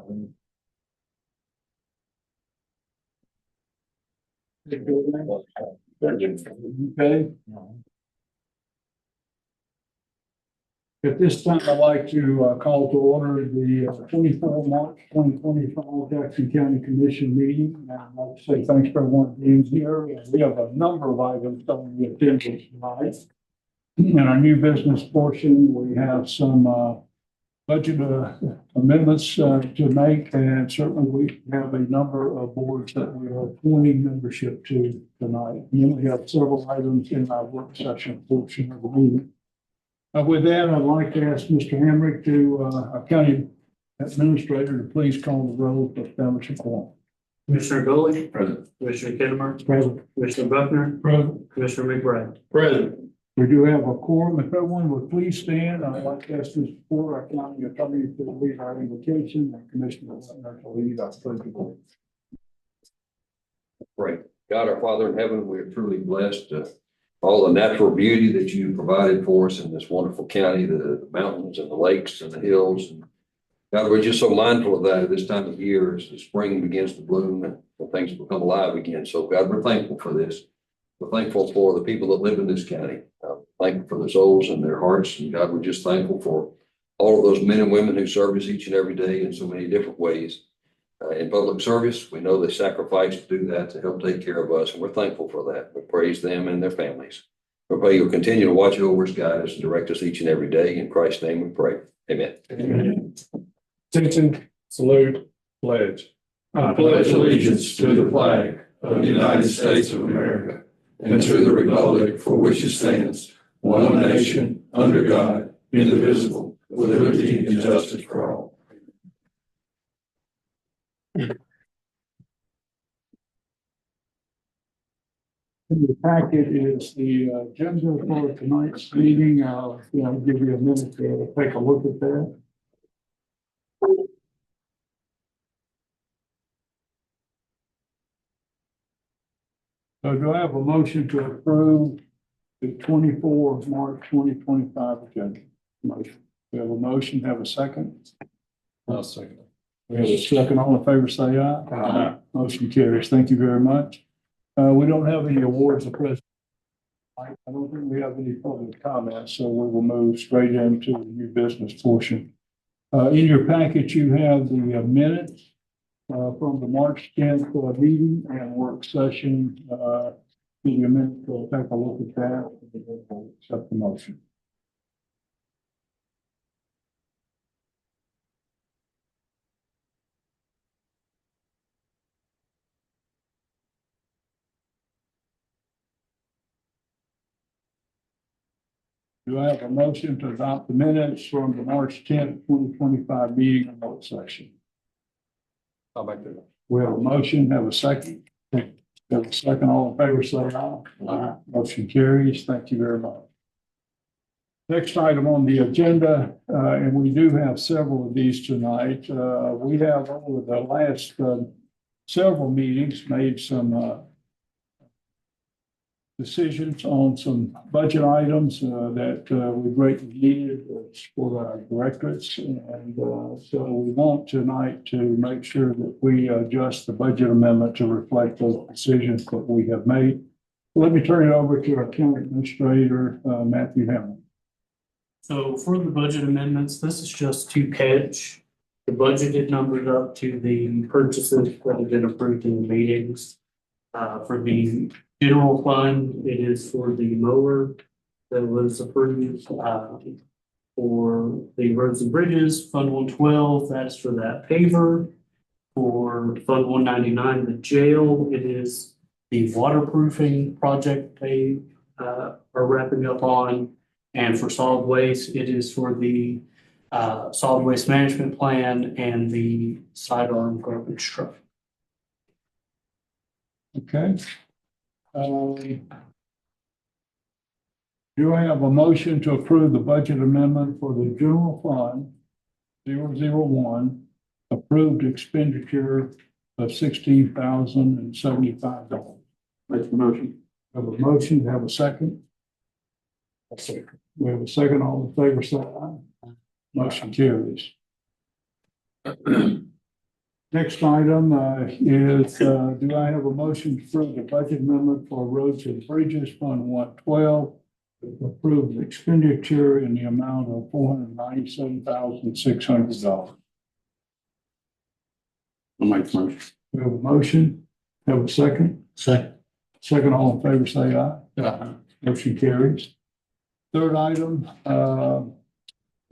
Okay. At this time, I'd like to call to order the 24 March 2025 Jackson County Commission meeting. And I'd like to say thanks for everyone being here. We have a number of items on the agenda tonight. In our new business portion, we have some budget amendments to make, and certainly we have a number of boards that we are appointing membership to tonight. And then we have several items in our work session portion of the meeting. With that, I'd like to ask Mr. Hamrick to our county administrator to please call the roll for establishing quorum. Commissioner Gully. Present. Commissioner Kittimer. Present. Commissioner Buckner. Present. Commissioner McBride. Present. We do have a quorum. If everyone would please stand, I'd like to ask Mr. Porter, our county attorney, to lead our invocation, and Commissioner Butler to lead our pledge of allegiance. Pray. God, our Father in heaven, we are truly blessed. All the natural beauty that you provided for us in this wonderful county, the mountains and the lakes and the hills. And God, we're just so mindful of that at this time of year as the spring begins to bloom and things become alive again. So God, we're thankful for this. We're thankful for the people that live in this county. Thankful for their souls and their hearts. And God, we're just thankful for all of those men and women who serve us each and every day in so many different ways. In public service, we know they sacrifice to do that to help take care of us, and we're thankful for that. We praise them and their families. We pray you'll continue to watch over us, guide us, and direct us each and every day. In Christ's name we pray. Amen. Amen. Attention, salute, pledge. I pledge allegiance to the flag of the United States of America and to the republic for which it stands, one nation, under God, indivisible, with liberty and justice for all. In the packet is the agenda for tonight's meeting. I'll give you a minute to take a look at that. So do I have a motion to approve the 24 March 2025 agenda? Motion. We have a motion, have a second? I'll second. We have a second. All in favor, say aye. Aye. Motion carries. Thank you very much. We don't have any awards or presents. I don't think we have any public comments, so we will move straight into the new business portion. In your packet, you have the minutes from the March 10th meeting and work session. Give you a minute to take a look at that and then we'll accept the motion. Do I have a motion to adopt the minutes from the March 10th, 2025 meeting and work session? I'll make that. We have a motion, have a second. Have a second, all in favor, say aye. Aye. Motion carries. Thank you very much. Next item on the agenda, and we do have several of these tonight. We have over the last several meetings made some decisions on some budget items that we greatly needed for our directorates. And so we want tonight to make sure that we adjust the budget amendment to reflect those decisions that we have made. Let me turn it over to our county administrator, Matthew Hammond. So for the budget amendments, this is just to catch the budgeted numbers up to the purchases that have been approved in the meetings. For the general fund, it is for the mower that was approved. For the roads and bridges, Fund 112, that's for that paver. For Fund 199, the jail, it is the waterproofing project they are wrapping up on. And for solid waste, it is for the solid waste management plan and the sidearm garbage truck. Okay. Do I have a motion to approve the budget amendment for the general fund 001 approved expenditure of $16,075? Make the motion. Have a motion, have a second? A second. We have a second. All in favor, say aye. Motion carries. Next item is, do I have a motion to approve the budget amendment for roads and bridges, Fund 112? Approve the expenditure in the amount of $497,600. I'll make the motion. We have a motion, have a second? Second. Second, all in favor, say aye. Aye. Motion carries. Third item,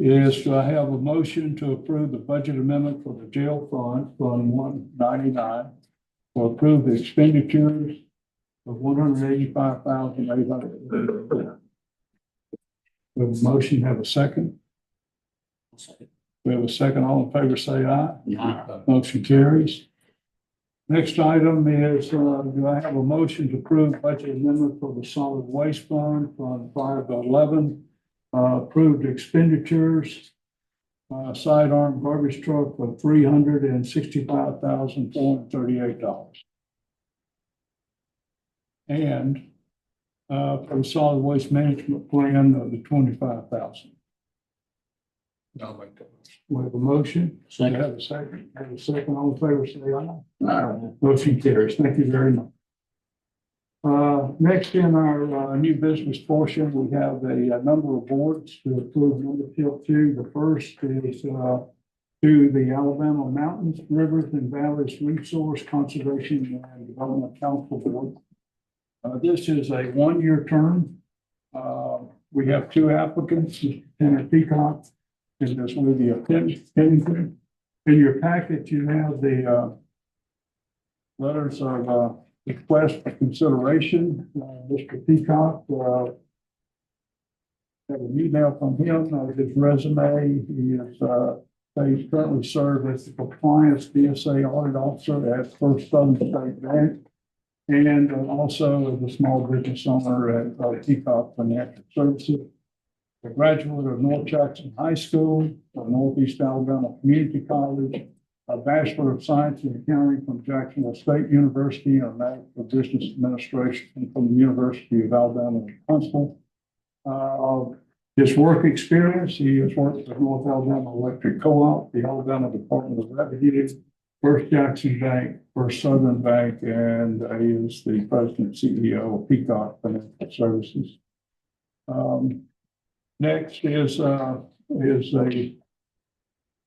is to have a motion to approve the budget amendment for the jail fund, Fund 199, to approve the expenditures of $185,800. We have a motion, have a second? We have a second, all in favor, say aye. Aye. Motion carries. Next item is, do I have a motion to approve budget amendment for the solid waste fund, Fund 511? Approved expenditures, sidearm garbage truck for $365,438. And for the solid waste management plan of the $25,000. I'll make the motion. We have a motion. Second. Have a second. Have a second. All in favor, say aye. Aye. Motion carries. Thank you very much. Next in our new business portion, we have a number of boards to approve membership to. The first is to the Alabama Mountains, Rivers, and Valleys Resource Conservation and Development Council Board. This is a one-year term. We have two applicants, Mr. Tanner Peacock and Ms. Lydia Pennington. In your packet, you have the letters of request for consideration. Mr. Peacock, have an email from him, his resume. He's currently served as the compliance DSA audit officer at First Southern State Bank and also as a small business owner at Peacock Financial Services. A graduate of North Jackson High School, Northeast Alabama Community College, a Bachelor of Science in Accounting from Jacksonville State University, and a Master of Business Administration from the University of Alabama at Huntsville. His work experience, he has worked for North Alabama Electric Co-op, the Alabama Department of Revenue, First Jackson Bank, First Southern Bank, and he is the President and CEO of Peacock Financial Services. Next is a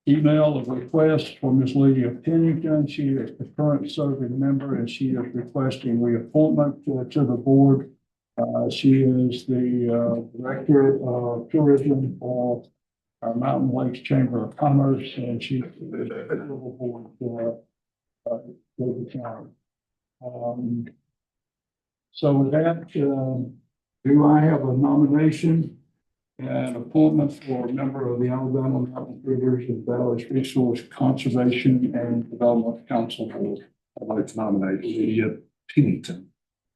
email of request for Ms. Lydia Pennington. She is the current serving member and she is requesting reappointment to the board. She is the Director of Tourism for our Mountain Lakes Chamber of Commerce, and she is the board for the county. So with that, do I have a nomination and appointment for a member of the Alabama Mountain Rivers and Valleys Resource Conservation and Development Council Board? I'd like to nominate Lydia Pennington.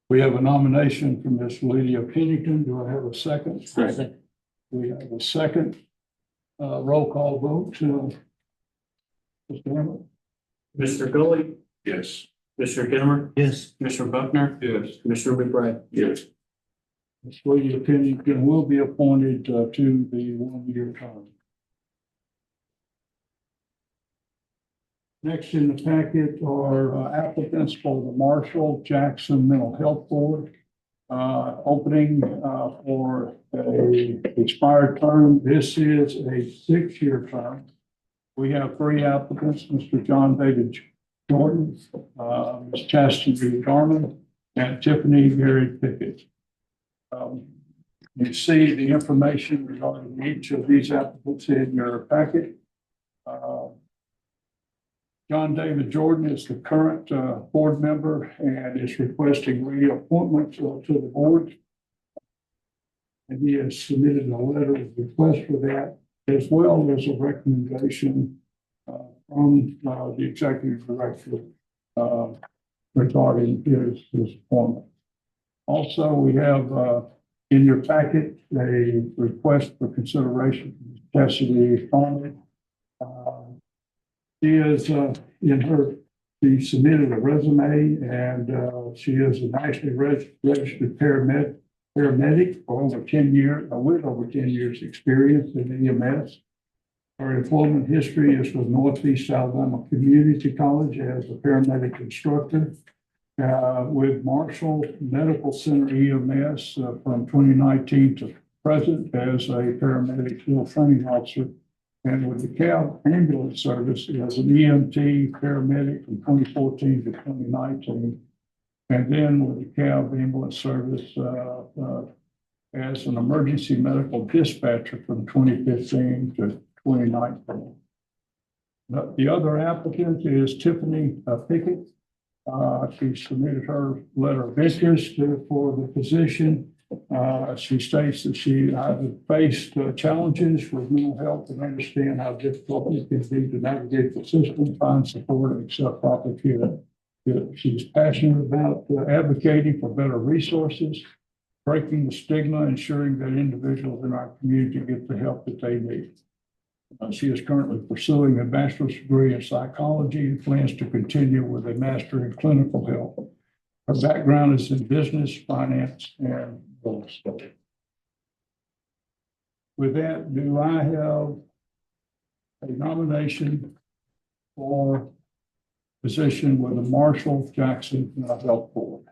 We have a nomination from Ms. Lydia Pennington. Do I have a second? Second. We have a second. Roll call vote. Mr. Hammond? Mr. Gully, Yes. Mr. Kimmer, Yes. Mr. Buckner, Yes. Mr. McBride. Yes. Ms. Lydia Pennington will be appointed to the one-year term. Next in the packet are applicants for the Marshall Jackson Mental Health Board. Opening for a expired term. This is a 6-year term. We have 3 applicants, Mr. John David Jordan, Ms. Chastity Garman, and Tiffany Gary Pickett. You see the information regarding each of these applicants in your packet. John David Jordan is the current board member and is requesting reappointment to the board. And he has submitted a letter of request for that, as well as a recommendation from the executive director regarding his appointment. Also, we have in your packet a request for consideration from Cassidy Farmer. She is she submitted a resume and she is a nationally registered paramedic for over 10 years, with over 10 years experience in EMS. Her employment history is with Northeast Alabama Community College as a paramedic instructor, with Marshall Medical Center EMS from 2019 to present as a paramedic field training officer, and with the Cal Ambulance Service as an EMT paramedic from 2014 to 2019, and then with the Cal Ambulance Service as an emergency medical dispatcher from 2015 to 2019. The other applicant is Tiffany Pickett. She submitted her letter of interest for the position. She states that she has faced challenges with mental health and understand how difficult it can be to navigate the system, find support, and accept proper care. She's passionate about advocating for better resources, breaking the stigma, ensuring that individuals in our community get the help that they need. She is currently pursuing a bachelor's degree in psychology and plans to continue with a master in clinical health. Her background is in business, finance, and real estate. With that, do I have a nomination for position with the Marshall Jackson Health Board?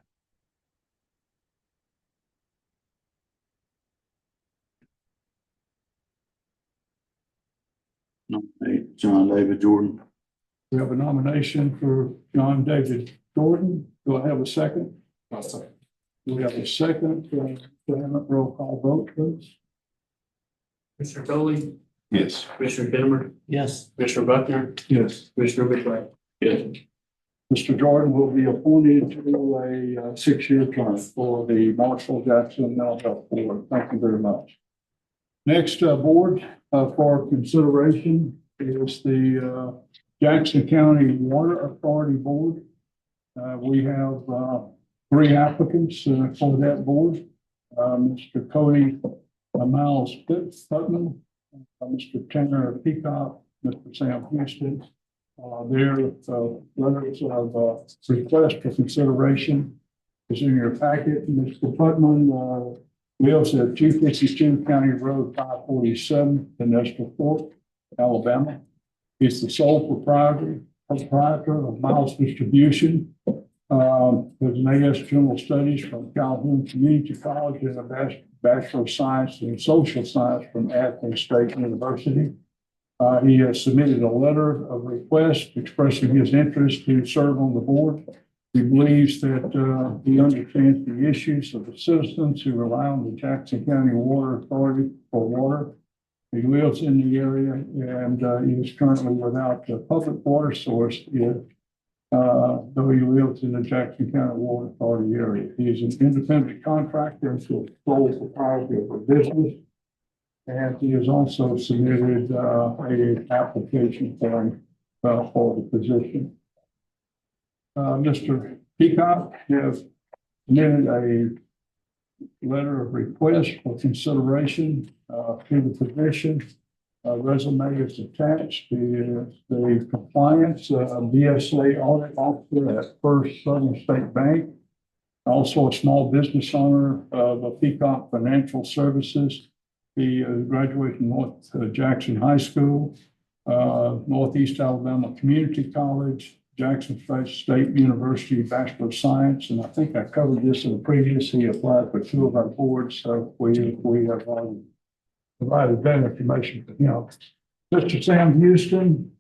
Nominate John David Jordan. We have a nomination for John David Jordan. Do I have a second? I'll second. Do we have a second? Roll call vote, please. Commissioner Foley, Yes. Commissioner Dimmer, Yes. Commissioner Buckner, Yes. Commissioner McBride. Yes. Mr. Jordan will be appointed to a 6-year term for the Marshall Jackson Mental Health Board. Thank you very much. Next board for consideration is the Jackson County Water Authority Board. We have 3 applicants for that board. Mr. Cody Miles Putman, Mr. Tanner Peacock, Mr. Sam Houston. Their letters of request for consideration is in your packet. Mr. Putman lives at 252 County Road 547 in Nestor Fort, Alabama. He's the sole proprietor of Miles Distribution. There's an AS General Studies from Calhoun Community College and a Bachelor of Science in Social Science from Athens State University. He has submitted a letter of request expressing his interest to serve on the board. He believes that he understands the issues of the citizens who rely on the Jackson County Water Authority for water. He lives in the area and he is currently without a public water source yet, though he lives in the Jackson County Water Authority area. He is an independent contractor and sole proprietor of a business. And he has also submitted an application form for the position. Mr. Peacock has submitted a letter of request for consideration to the position. Resume is attached. The compliance BSA audit officer at First Southern State Bank. Also a small business owner of Peacock Financial Services. He graduated from North Jackson High School, Northeast Alabama Community College, Jackson State University Bachelor of Science, and I think I covered this in the previous. He applied for 2 of our boards, so we have provided that information to him. Mr. Sam Houston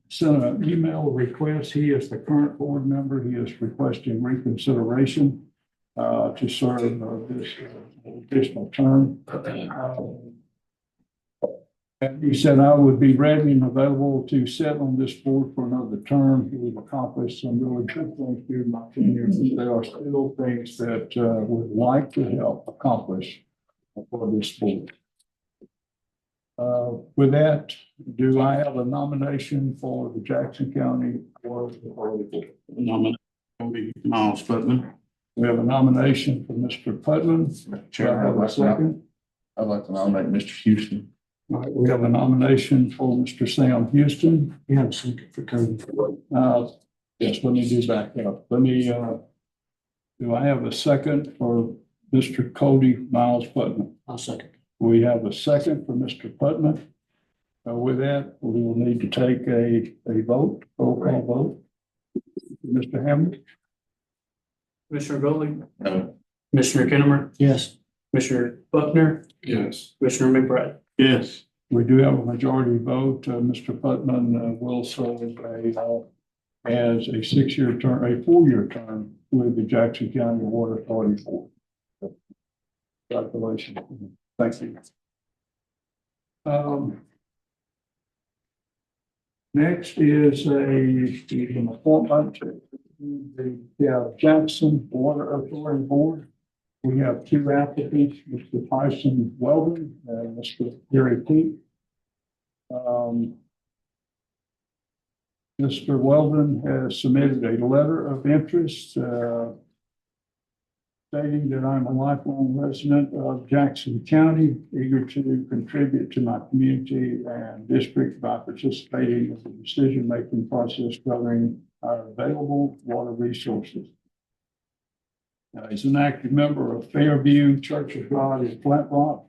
sent an email request. He is the current board member. He is requesting reconsideration to serve this additional term. And he said, I would be ready and available to sit on this board for another term. He would accomplish some really good things during my tenure. There are still things that would like to help accomplish for this board. With that, do I have a nomination for the Jackson County Water Authority Board? Nominate Cody Miles Putman. We have a nomination for Mr. Putman. Chair, I have a second. I'd like to nominate Mr. Houston. All right, we have a nomination for Mr. Sam Houston. You have a second for Cody. Yes, let me do back up. Do I have a second for Mr. Cody Miles Putman? I'll second. We have a second for Mr. Putman. With that, we will need to take a vote, roll call vote. Mr. Hammond? Commissioner Golick, No. Commissioner Kennemer, Yes. Commissioner Buckner, Yes. Commissioner McBride. Yes. We do have a majority vote. Mr. Putnam will serve as a 6-year term, a 4-year term with the Jackson County Water Authority Board. Congratulations. Thank you. Next is an appointment to the Jackson Water Authority Board. We have 2 applicants, Mr. Tyson Weldon and Mr. Gary Peak. Mr. Weldon has submitted a letter of interest stating that I'm a lifelong resident of Jackson County, eager to contribute to my community and district by participating in the decision-making process governing our available water resources. He's an active member of Fairview Church of God in Flat Rock,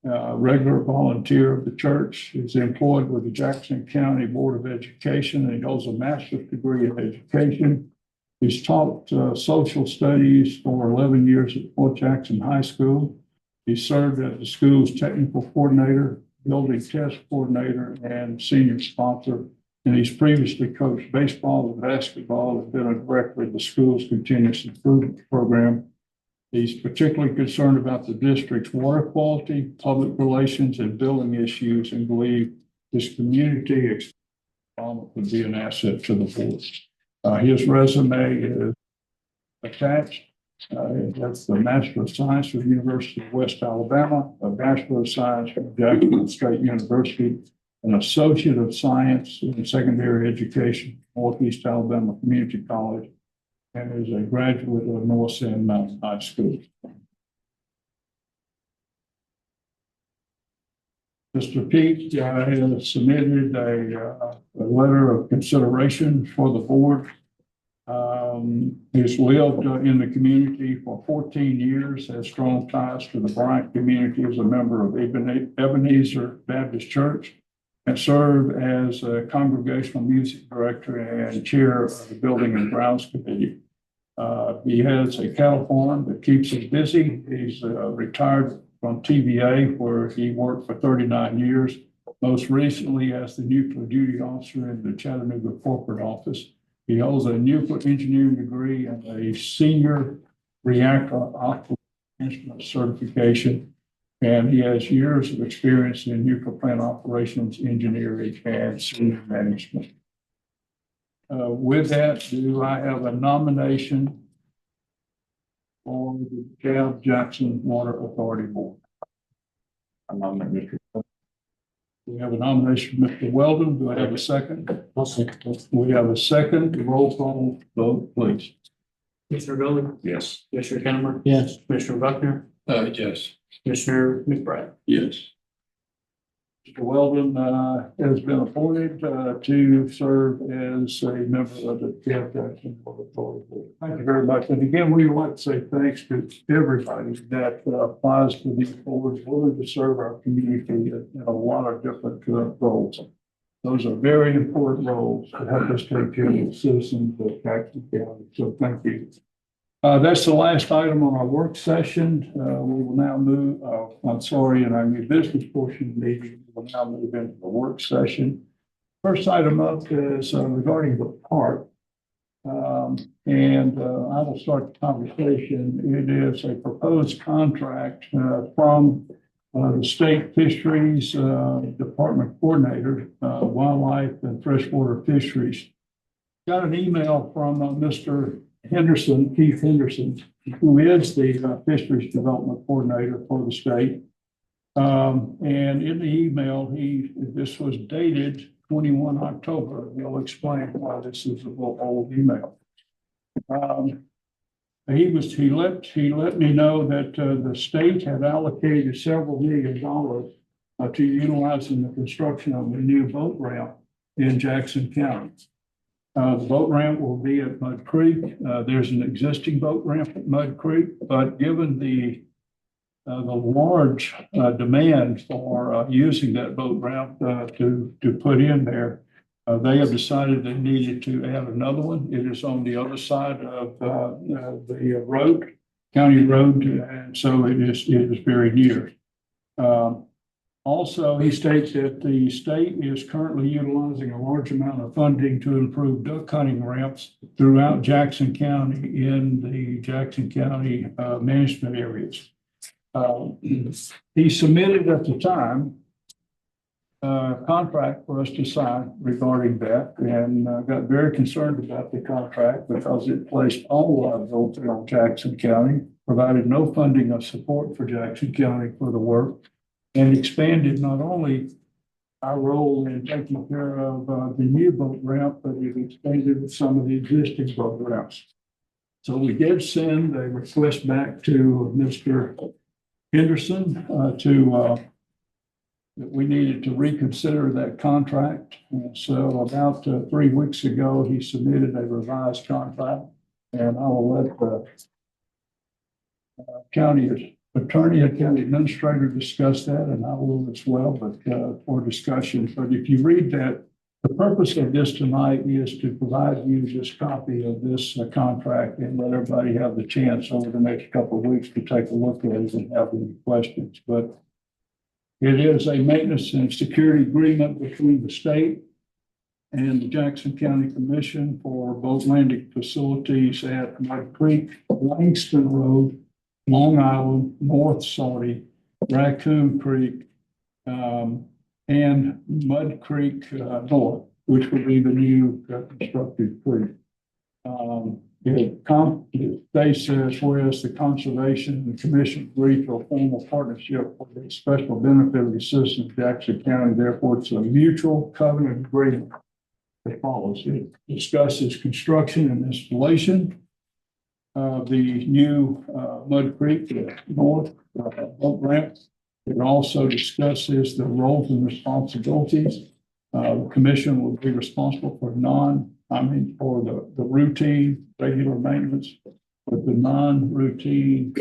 regular volunteer of the church. He's employed with the Jackson County Board of Education, and he holds a master's degree in education. He's taught social studies for 11 years at Fort Jackson High School. He served as the school's technical coordinator, building test coordinator, and senior sponsor. And he's previously coached baseball and basketball and been a director of the school's continuous improvement program. He's particularly concerned about the district's water quality, public relations, and building issues, and believes his community experience would be an asset to the board. His resume is attached. That's the Master of Science from the University of West Alabama, a Bachelor of Science from Jackson State University, an Associate of Science in Secondary Education, Northeast Alabama Community College, and is a graduate of North Sand Mountain High School. Mr. Peak has submitted a letter of consideration for the board. He's lived in the community for 14 years, has strong ties to the Bryant community as a member of Ebenezer Baptist Church, and served as a congregational music director and chair of the Building and Grounds Committee. He has a cattle farm that keeps him busy. He's retired from TVA, where he worked for 39 years, most recently as the nuclear duty officer in the Chattanooga corporate office. He holds a nuclear engineering degree and a senior reactor operations instrument certification. And he has years of experience in nuclear plant operations, engineering, and senior management. With that, do I have a nomination for the DeKalb Jackson Water Authority Board? I nominate Mr. We have a nomination for Mr. Weldon. Do I have a second? I'll second. We have a second. Roll call vote, please. Commissioner Golick, Yes. Commissioner Kennemer, Yes. Commissioner Buckner, Yes. Commissioner McBride. Yes. Mr. Weldon has been appointed to serve as a member of the DeKalb Jackson Water Authority Board. Thank you very much. And again, we would like to say thanks to everybody that applies to these boards, willing to serve our community in a lot of different roles. Those are very important roles to help us take care of the citizens of Jackson County. So thank you. That's the last item on our work session. We will now move, in our new business portion of the meeting, we'll now move into the work session. First item up is regarding the park. I will start the conversation. It is a proposed contract from the State Fisheries Department Coordinator, Wildlife and Freshwater Fisheries. Got an email from Mr. Henderson, Keith Henderson, who is the Fisheries Development Coordinator for the state. And in the email, this was dated 21 October. He'll explain why this is a little old email. He let me know that the state had allocated several $1 million to utilizing the construction of a new boat ramp in Jackson County. The boat ramp will be at Mud Creek. There's an existing boat ramp at Mud Creek, but given the the large demand for using that boat ramp to put in there. They have decided they needed to add another one. It is on the other side of the road, county road, and so it is very near. Also, he states that the state is currently utilizing a large amount of funding to improve duck hunting ramps throughout Jackson County in the Jackson County management areas. He submitted at the time a contract for us to sign regarding that, and got very concerned about the contract because it placed all liability on Jackson County, provided no funding of support for Jackson County for the work, and expanded not only our role in taking care of the new boat ramp, but it expanded with some of the existing boat ramps. So we did send a request back to Mr. Henderson that we needed to reconsider that contract. And so about 3 weeks ago, he submitted a revised contract, and I will let the county attorney and county administrator discuss that, and I will as well, but for discussion. But if you read that, the purpose of this tonight is to provide you this copy of this contract and let everybody have the chance over the next couple of weeks to take a look at it and have any questions. But it is a maintenance and security agreement between the state and the Jackson County Commission for boat landing facilities at Mud Creek, Langston Road, Long Island, North Saudi, Raccoon Creek, and Mud Creek North, which would be the new constructed creek. They says, whereas the Conservation and the Commission agreed to a formal partnership for the special benefit of the citizens of Jackson County, therefore it's a mutual covenant agreement that follows. It discusses construction and installation of the new Mud Creek North boat ramp. It also discusses the roles and responsibilities. The commission will be responsible for for the routine, regular maintenance, but the non-routine,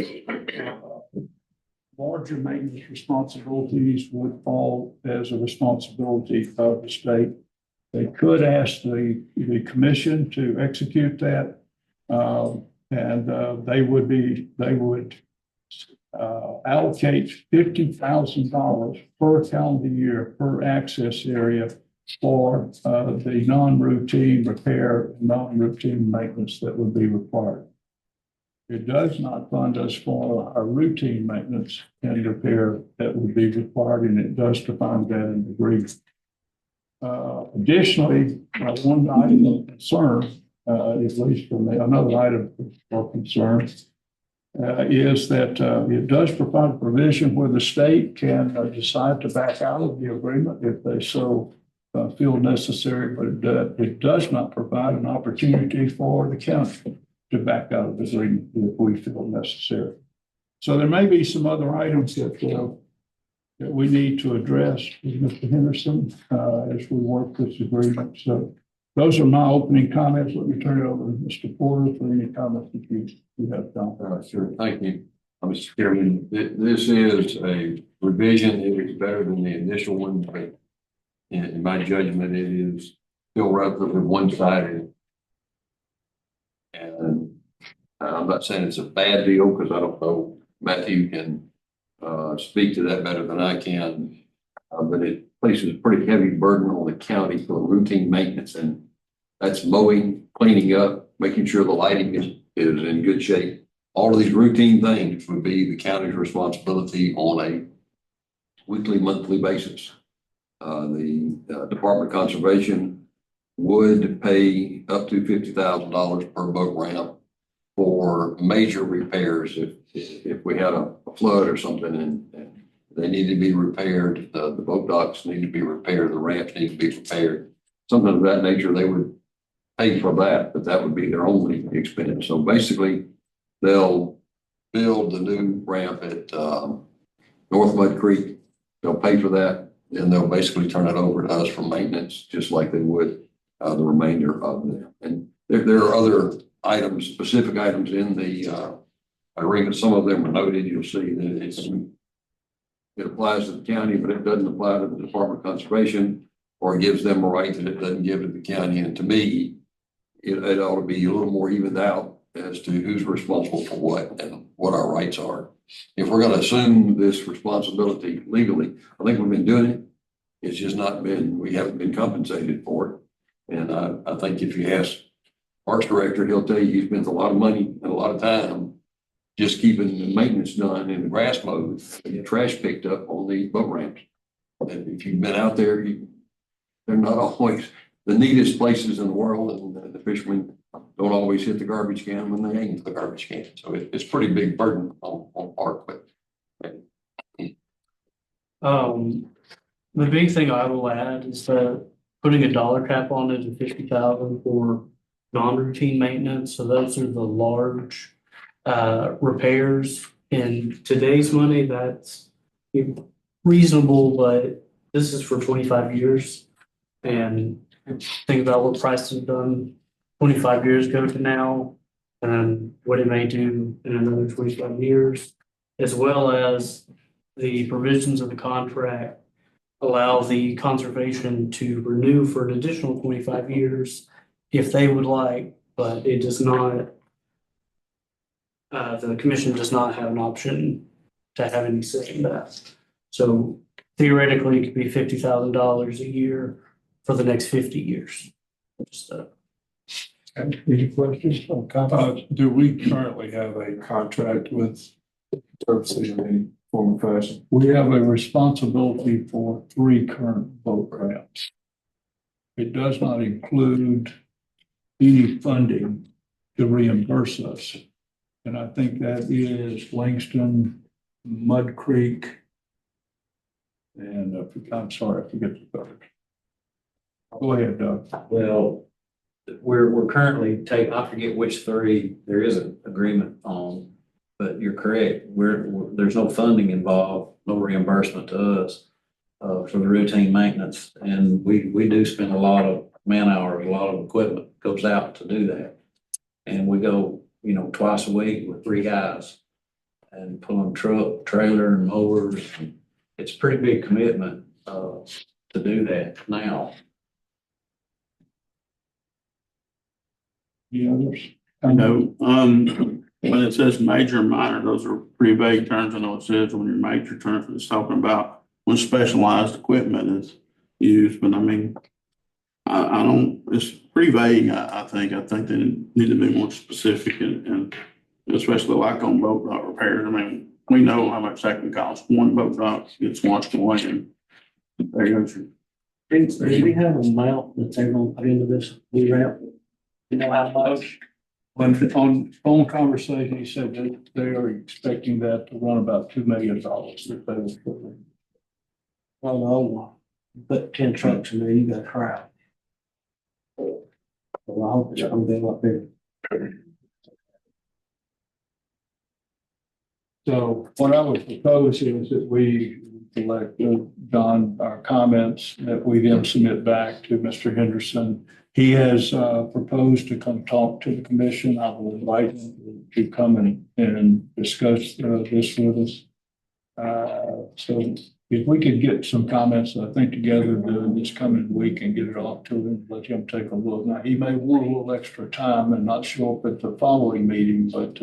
larger maintenance responsibilities would fall as a responsibility of the state. They could ask the commission to execute that, and they would allocate $50,000 per calendar year per access area for the non-routine repair, non-routine maintenance that would be required. It does not fund us for our routine maintenance and repair that would be required, and it does define that in the agreement. Additionally, one item of concern, at least for me, another item of concern is that it does provide a provision where the state can decide to back out of the agreement if they so feel necessary, but it does not provide an opportunity for the county to back out of the agreement if we feel necessary. So there may be some other items that we need to address with Mr. Henderson as we work this agreement. So those are my opening comments. Let me turn it over to Mr. Porter for any comments that you have done. Sure. Thank you, Mr. Chairman. This is a revision. It is better than the initial one, but in my judgment, it is still relatively one-sided. And I'm not saying it's a bad deal because I don't know, Matthew can speak to that better than I can, but it places a pretty heavy burden on the county for routine maintenance, and that's mowing, cleaning up, making sure the lighting is in good shape. All of these routine things would be the county's responsibility on a weekly, monthly basis. The Department of Conservation would pay up to $50,000 per boat ramp for major repairs if we had a flood or something and they need to be repaired. The boat docks need to be repaired. The ramps need to be repaired. Something of that nature, they would pay for that, but that would be their only expense. So basically, they'll build the new ramp at North Mud Creek. They'll pay for that, and they'll basically turn it over to us for maintenance, just like they would the remainder of them. And there are other items, specific items in the agreements. Some of them are noted. You'll see that it applies to the county, but it doesn't apply to the Department of Conservation, or it gives them a right that it doesn't give to the county. And to me, it ought to be a little more evened out as to who's responsible for what and what our rights are. If we're going to assume this responsibility legally, I think we've been doing it. It's just not been, we haven't been compensated for it. And I think if you ask Parks Director, he'll tell you he spends a lot of money and a lot of time just keeping the maintenance done and the grass mowed and the trash picked up on these boat ramps. And if you've been out there, they're not always the neatest places in the world, and the fishermen don't always hit the garbage can when they ain't the garbage can. So it's pretty big burden on Park. But the big thing I will add is that putting a dollar cap on it of 50,000 for non-routine maintenance. So those are the large repairs. In today's money, that's reasonable, but this is for 25 years. And think about what prices have done 25 years ago to now, and what it may do in another 25 years, as well as the provisions of the contract allow the conservation to renew for an additional 25 years if they would like, but it does not, the commission does not have an option to have any say in that. So theoretically, it could be $50,000 a year for the next 50 years. Just, Any questions or comments? Do we currently have a contract with services in any form or fashion? We have a responsibility for 3 current boat ramps. It does not include any funding to reimburse us. And I think that is Langston, Mud Creek, and I'm sorry, I forget the third. Go ahead, Doug. Well, we're currently I forget which 3 there is an agreement on, but you're correct. There's no funding involved, no reimbursement to us for the routine maintenance. And we do spend a lot of man hours, a lot of equipment goes out to do that. And we go, twice a week with 3 guys and pulling truck, trailer and mowers. It's a pretty big commitment to do that now. The others? When it says major and minor, those are pretty vague terms. I know it says when your major terms, it's talking about when specialized equipment is used, but I mean, I don't, it's pretty vague, I think they need to be more specific and especially like on boat dock repairs. I mean, we know how much that can cost. One boat dock gets washed away and there goes your. do we have an amount that they're going to put into this new ramp? You know how much? On phone conversation, he said that they are expecting that to run about $2 million. That they will put in. Oh, no, put 10 trucks in there, you got a crowd. Well, I hope it's gonna be a lot bigger. So what I would propose is that we collect, John, our comments that we then submit back to Mr. Henderson. He has proposed to come talk to the commission. I will invite him to come and discuss this with us. So if we could get some comments, I think, together this coming week and get it off to him, let him take a look. Now, he may want a little extra time and not show up at the following meeting, but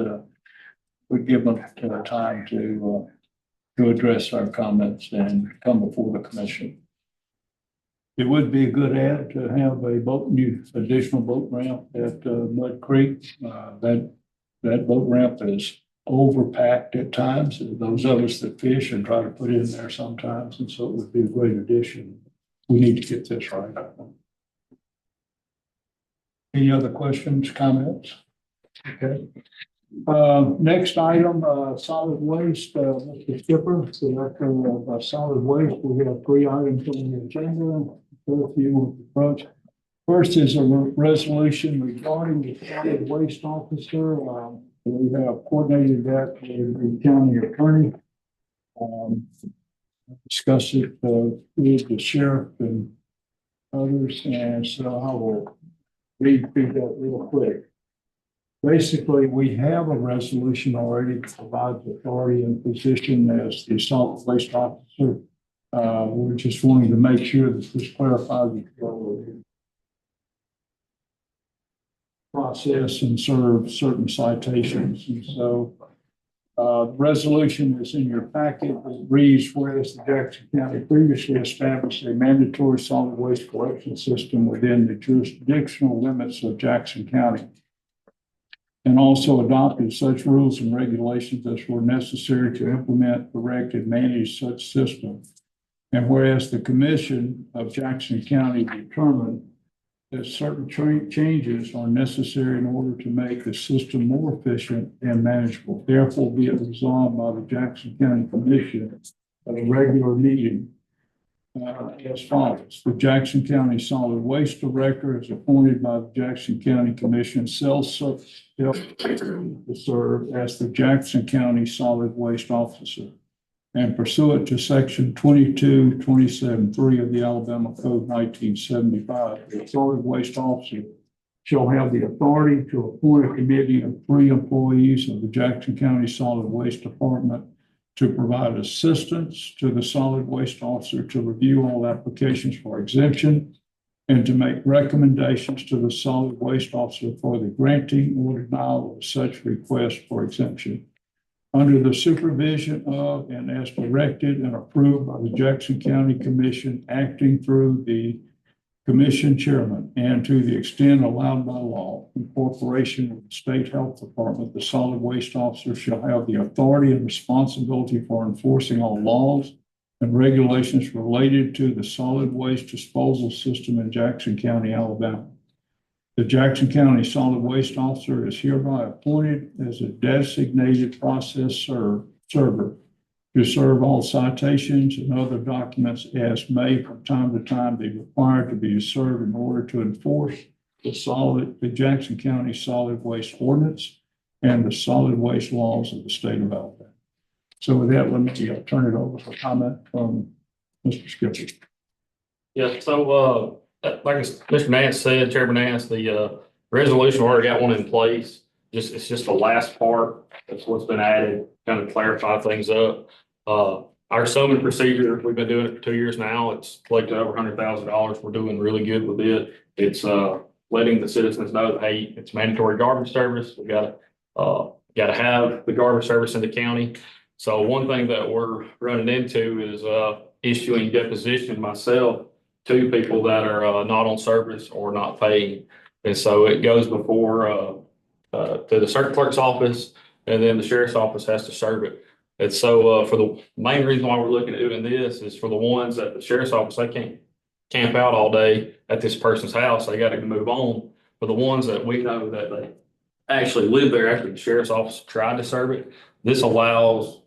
we give him time to address our comments and come before the commission. It would be a good add to have a additional boat ramp at Mud Creek. That boat ramp is overpacked at times. Those of us that fish and try to put in there sometimes, and so it would be a great addition. We need to get this right, I think. Any other questions, comments? Okay. Next item, solid waste, Mr. Skipper, Director of Solid Waste. We have 3 items on the agenda. If you want to approach. First is a resolution regarding the solid waste officer. We have coordinated that with the county attorney. Discuss it with the sheriff and others, and so I will read through that real quick. Basically, we have a resolution already that provides authority and position as the solid waste officer. We're just wanting to make sure that this clarifies the process and serve certain citations. And so the resolution is in your packet. It reads, whereas the Jackson County previously established a mandatory solid waste collection system within the jurisdictional limits of Jackson County, and also adopted such rules and regulations as were necessary to implement, direct, and manage such system. And whereas the Commission of Jackson County determined that certain changes are necessary in order to make the system more efficient and manageable. Therefore, be it resolved by the Jackson County Commission at a regular meeting as follows. The Jackson County Solid Waste Director is appointed by the Jackson County Commission to serve as the Jackson County Solid Waste Officer. And pursuant to section 2227(3) of the Alabama Code 1975, the solid waste officer shall have the authority to appoint a committee of 3 employees of the Jackson County Solid Waste Department to provide assistance to the solid waste officer to review all applications for exemption and to make recommendations to the solid waste officer for the granting or denial of such request for exemption, under the supervision of and as directed and approved by the Jackson County Commission, acting through the Commission Chairman, and to the extent allowed by law, in cooperation with the State Health Department, the solid waste officer shall have the authority and responsibility for enforcing all laws and regulations related to the solid waste disposal system in Jackson County, Alabama. The Jackson County Solid Waste Officer is hereby appointed as a designated process server to serve all citations and other documents as may from time to time be required to be served in order to enforce the Jackson County Solid Waste Ordinance and the solid waste laws of the state of Alabama. So with that, let me turn it over for comment from Mr. Skipper. Yeah, so like Mr. Nance said, Chairman Nance, the resolution already got one in place. It's just the last part. That's what's been added, kind of clarify things up. Our summon procedure, we've been doing it for 2 years now. It's collected over $100,000. We're doing really good with it. It's letting the citizens know that, hey, it's mandatory garbage service. We gotta have the garbage service in the county. So one thing that we're running into is issuing deposition myself to people that are not on service or not paying. And so it goes before to the circuit clerk's office, and then the sheriff's office has to serve it. And so for the main reason why we're looking at doing this is for the ones at the sheriff's office, they can't camp out all day at this person's house. They got to move on. For the ones that we know that they actually live there after the sheriff's office tried to serve it, this allows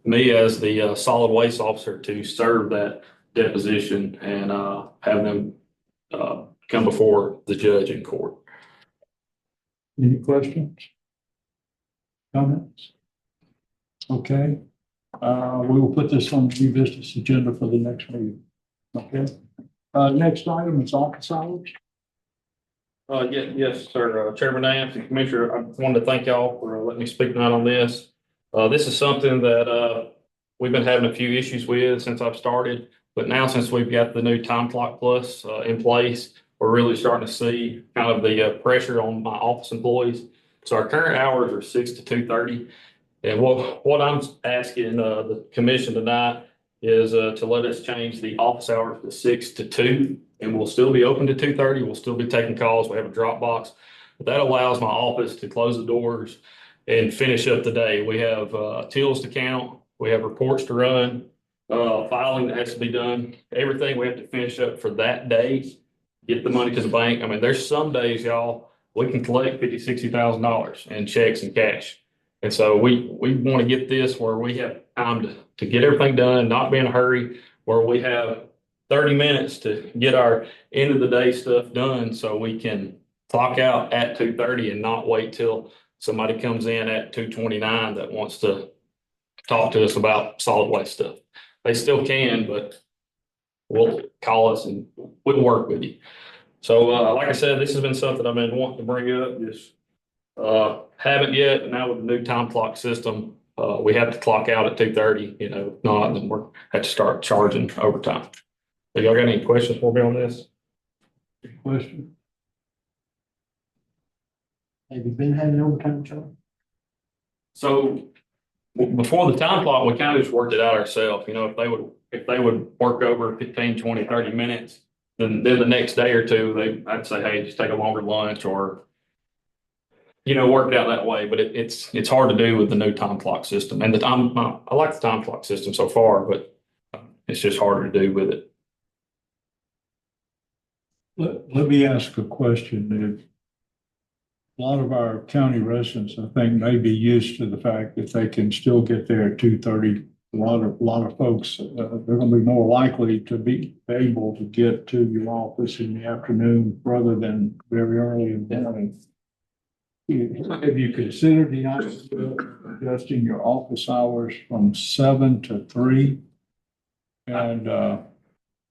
me as the solid waste officer to serve that deposition and have them come before the judge in court. Any questions? Comments? Okay. We will put this on the new business agenda for the next meeting. Okay. Next item is office hours. Yes, sir. Chairman Nance and Commissioner, I wanted to thank y'all for letting me speak tonight on this. This is something that we've been having a few issues with since I've started, but now since we've got the new time clock plus in place, we're really starting to see kind of the pressure on my office employees. So our current hours are 6 to 2:30. And what I'm asking the commission tonight is to let us change the office hours to 6 to 2, and we'll still be open to 2:30. We'll still be taking calls. We have a drop box, but that allows my office to close the doors and finish up the day. We have tills to count. We have reports to run, filing that has to be done. Everything we have to finish up for that day, get the money to the bank. I mean, there's some days, y'all, we can collect $50,000, $60,000 in checks and cash. And so we want to get this where we have time to get everything done, not be in a hurry, where we have 30 minutes to get our end of the day stuff done so we can clock out at 2:30 and not wait till somebody comes in at 2:29 that wants to talk to us about solid waste stuff. They still can, but will call us and we'll work with you. So like I said, this has been something I've been wanting to bring up. Just Haven't yet, but now with the new time clock system, we have to clock out at 2:30, you know, if not, then we're have to start charging overtime. So y'all got any questions for me on this? Question? Have you been having overtime, Charlie? So before the time clock, we kind of just worked it out ourselves, you know, if they would work over 15, 20, 30 minutes, then the next day or two, I'd say, hey, just take a longer lunch or, you know, work it out that way. But it's hard to do with the new time clock system. And I like the time clock system so far, but it's just harder to do with it. Let me ask a question. A lot of our county residents, I think, may be used to the fact that they can still get there at 2:30. A lot of folks, they're going to be more likely to be able to get to your office in the afternoon rather than very early in the morning. Have you considered the idea of adjusting your office hours from 7 to 3?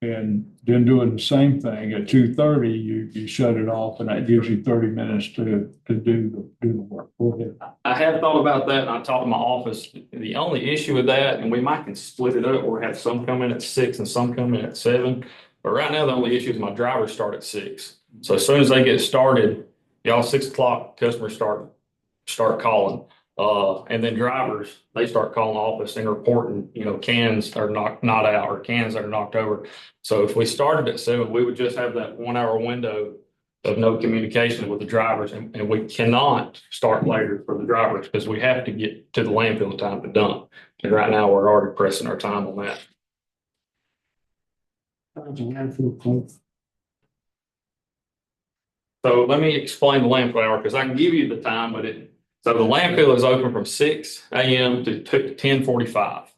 And then doing the same thing at 2:30, you shut it off, and that gives you 30 minutes to do the work. Go ahead. I have thought about that, and I talked to my office. The only issue with that, and we might can split it up, or have some come in at 6 and some come in at 7. But right now, the only issue is my drivers start at 6. So as soon as they get started, y'all 6 o'clock, customers start calling. And then drivers, they start calling the office and reporting, you know, cans are not out or cans that are knocked over. So if we started at 7, we would just have that 1 hour window of no communication with the drivers. And we cannot start later for the drivers because we have to get to the landfill in time to dump. And right now we're already pressing our time on that. How's the landfill close? So let me explain the landfill hour because I can give you the time, but so the landfill is open from 6 a.m. to 10:45.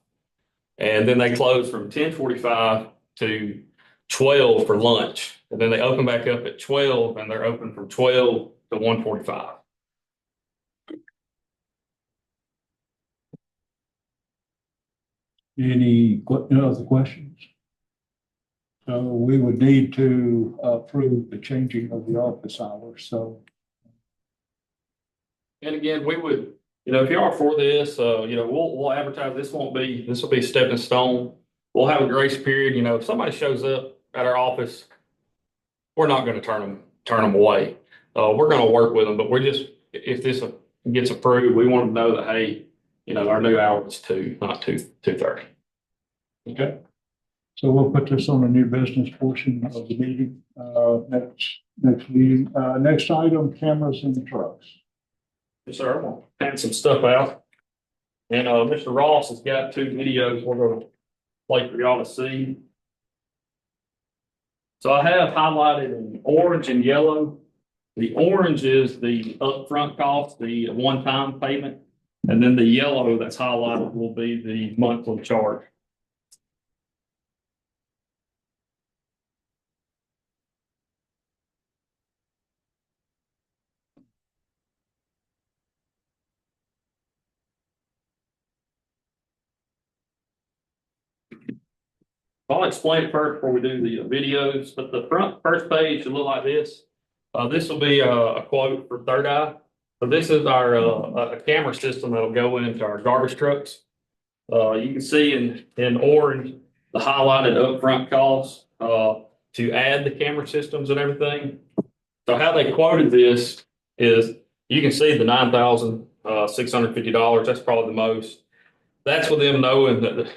And then they close from 10:45 to 12 for lunch. And then they open back up at 12 and they're open from 12 to 1:45. Any other questions? So we would need to approve the changing of the office hours. So And again, we would, you know, if you are for this, you know, we'll advertise. This will be stepping stone. We'll have a grace period. You know, if somebody shows up at our office, we're not going to turn them away. We're going to work with them, but if this gets approved, we want to know that, hey, you know, our new hour is 2, not 2:30. okay. So we'll put this on the new business portion of the meeting, next meeting. Next item, cameras in the trucks. Yes, sir. I'm gonna hand some stuff out. And Mr. Ross has got 2 videos we're going to play for y'all to see. So I have highlighted in orange and yellow. The orange is the upfront cost, the one-time payment. And then the yellow that's highlighted will be the monthly charge. I'll explain it first before we do the videos, but the first page should look like this. This will be a quote for Third Eye. So this is our a camera system that'll go into our garbage trucks. You can see in orange the highlighted upfront costs to add the camera systems and everything. So how they quoted this is you can see the $9,650. That's probably the most. That's with them knowing that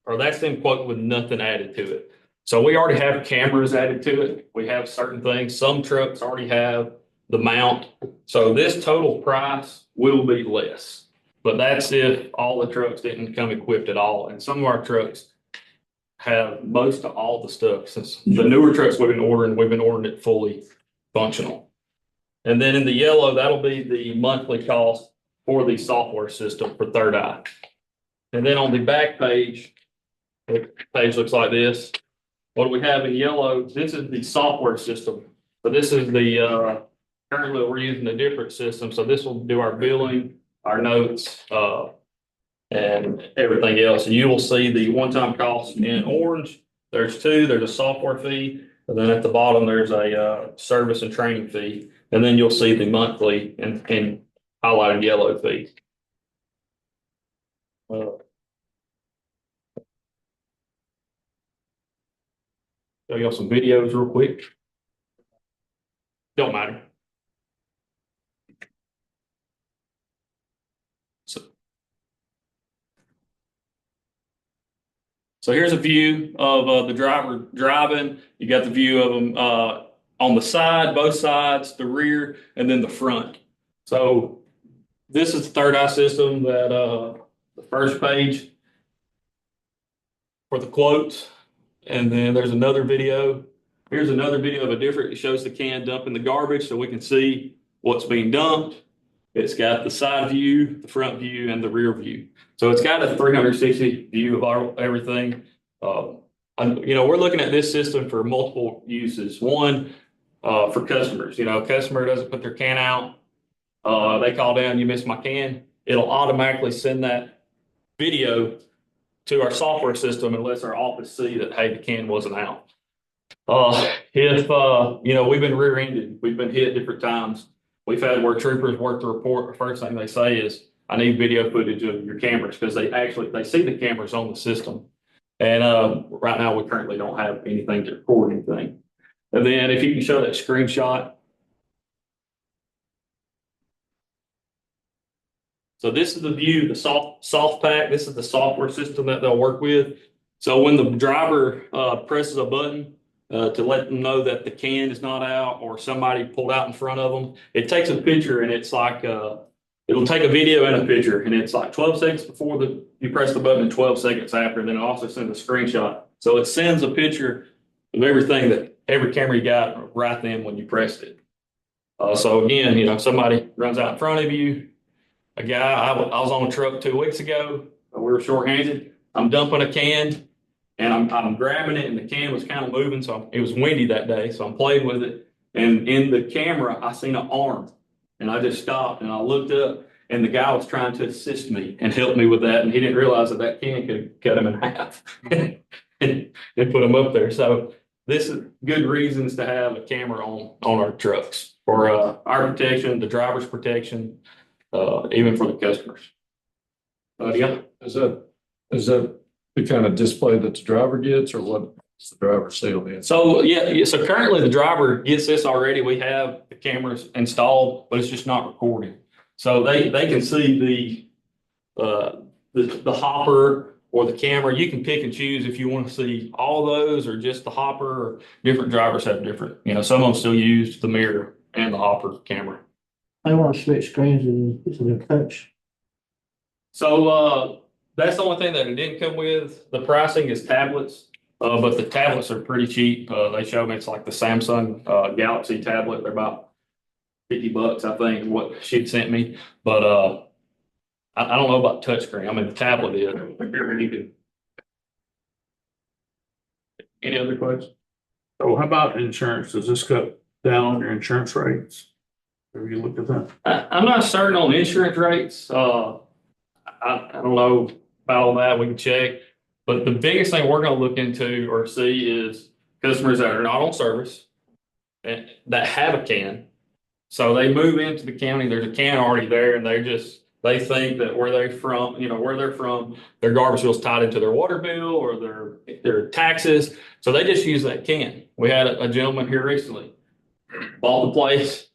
or that's them quote with nothing added to it. So we already have cameras added to it. We have certain things. Some trucks already have the mount. So this total price will be less. But that's if all the trucks didn't come equipped at all. And some of our trucks have most of all the stuff. Since the newer trucks we've been ordering it fully functional. And then in the yellow, that'll be the monthly cost for the software system for Third Eye. And then on the back page, the page looks like this. What do we have in yellow? This is the software system. So this is the, currently we're using a different system. So this will do our billing, our notes, and everything else. And you will see the one-time cost in orange. There's 2. There's a software fee, And then at the bottom, there's a service and training fee. And then you'll see the monthly and highlighted yellow fee. Show y'all some videos real quick. Don't matter. So here's a view of the driver driving. You got the view of them on the side, both sides, the rear, and then the front. So this is the third eye system that the first page for the quotes. And then there's another video. Here's another video of a different, it shows the can dumping the garbage so we can see what's being dumped. It's got the side view, the front view, and the rear view. So it's got a 360 view of everything. We're looking at this system for multiple uses. One, for customers. Customer doesn't put their can out. They call down, you missed my can. It'll automatically send that video to our software system and lets our office see that, hey, the can wasn't out. We've been rear-ended, we've been hit different times. We've had where troopers work the report. The first thing they say is, I need video footage of your cameras because they see the cameras on the system. And right now we currently don't have anything to record anything. And then if you can show that screenshot. So this is the view, the soft pack. This is the software system that they'll work with. So when the driver presses a button to let them know that the can is not out or somebody pulled out in front of them, it takes a picture and it's like it'll take a video and a picture, and it's like 12 seconds before you press the button and 12 seconds after. And then it also sends a screenshot. So it sends a picture of everything that every camera you got right then when you pressed it. So again, somebody runs out in front of you. A guy, I was on a truck 2 weeks ago. We were shorthanded. I'm dumping a can and I'm grabbing it, and the can was kind of moving. So it was windy that day. So I'm playing with it. And in the camera, I seen an arm, and I just stopped and I looked up, and the guy was trying to assist me and help me with that. And he didn't realize that can could cut him in half and put him up there. So this is good reasons to have a camera on our trucks for our protection, the driver's protection, even for the customers. Yeah. Is that the kind of display that the driver gets, or what does the driver see on the So so currently the driver gets this already. We have the cameras installed, but it's just not recording. So they can see the hopper or the camera. You can pick and choose if you want to see all those or just the hopper. Or different drivers have different. Some of them still use the mirror and the hopper camera. I want to switch screens. Is it a touch? So that's the only thing that it didn't come with. The pricing is tablets, but the tablets are pretty cheap. They show me it's like the Samsung Galaxy tablet. They're about $50, I think, is what she'd sent me. But I don't know about touchscreen. I mean, the tablet is. Any other questions? So how about insurance? Does this cut down on your insurance rates? Have you looked at that? I'm not certain on insurance rates. I don't know about all that. We can check. But the biggest thing we're going to look into or see is customers that are not on service and that have a can. So they move into the county. There's a can already there, and they think that where they're from, their garbage bill's tied into their water bill or their taxes. So they just use that can. We had a gentleman here recently, bought the place.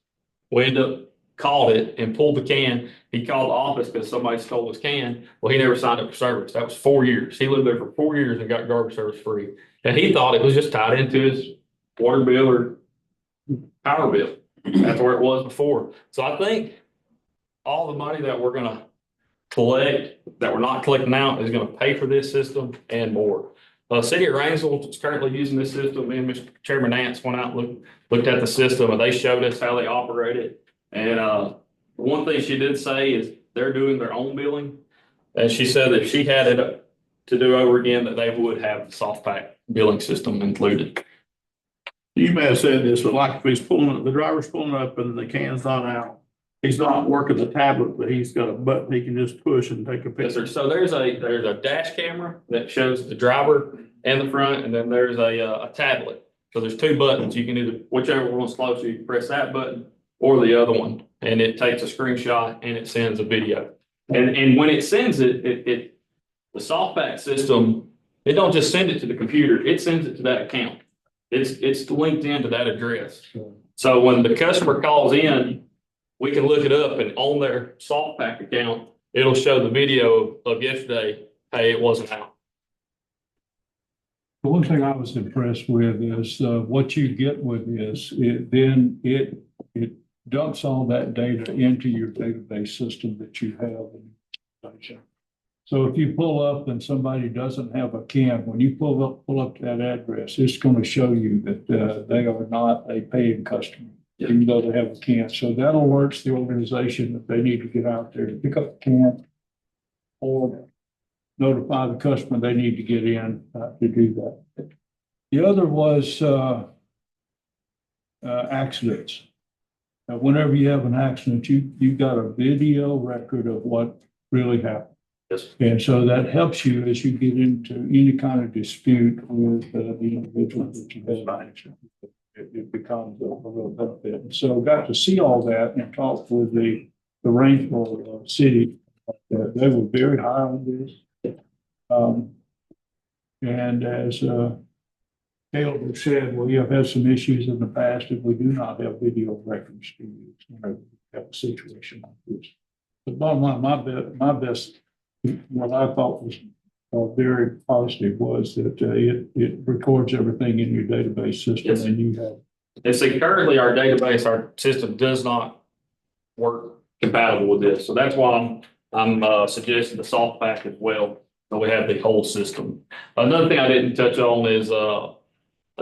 We ended up called it and pulled the can. He called the office because somebody stole his can. Well, he never signed up for service. That was 4 years. He lived there for 4 years and got garbage service free. And he thought it was just tied into his water bill or power bill. That's where it was before. So I think all the money that we're going to collect, that we're not collecting out, is going to pay for this system and more. City of Rainsville is currently using this system. Me and Mr. Chairman Nance went out and looked at the system, and they showed us how they operate it. And one thing she did say is they're doing their own billing. And she said that if she had it to do over again, that they would have the soft pack billing system included. You may have said this, but like if the driver's pulling up and the can's not out, he's not working the tablet, but he's got a button he can just push and take a picture. Yes, sir. So there's a dash camera that shows the driver and the front, and then there's a tablet. So there's two buttons. You can either, whichever one's closer, you can press that button or the other one. And it takes a screenshot and it sends a video. And when it sends it, the softback system, it don't just send it to the computer, it sends it to that account. It's linked into that address. So when the customer calls in, we can look it up and on their softback account, it'll show the video of yesterday. Hey, it wasn't out. The one thing I was impressed with is what you get with this, it dumps all that data into your database system that you have in the station. So if you pull up and somebody doesn't have a can, when you pull up that address, it's going to show you that they are not a paying customer, even though they have a can. So that alerts the organization that they need to get out there to pick up the can or notify the customer they need to get in to do that. The other was accidents. Whenever you have an accident, you've got a video record of what really happened. Yes. And so that helps you as you get into any kind of dispute with the individual that you have. It becomes a real benefit. And so got to see all that and talk with the Rainsboro city. They were very high on this. And as Caleb said, we have had some issues in the past if we do not have video records to use whenever we have a situation like this. The bottom line, my best, what I thought was very positive was that it records everything in your database system. Yes. And you have. And see, currently our database, our system does not work compatible with this. So that's why I'm suggesting the softback as well. So we have the whole system. Another thing I didn't touch on is a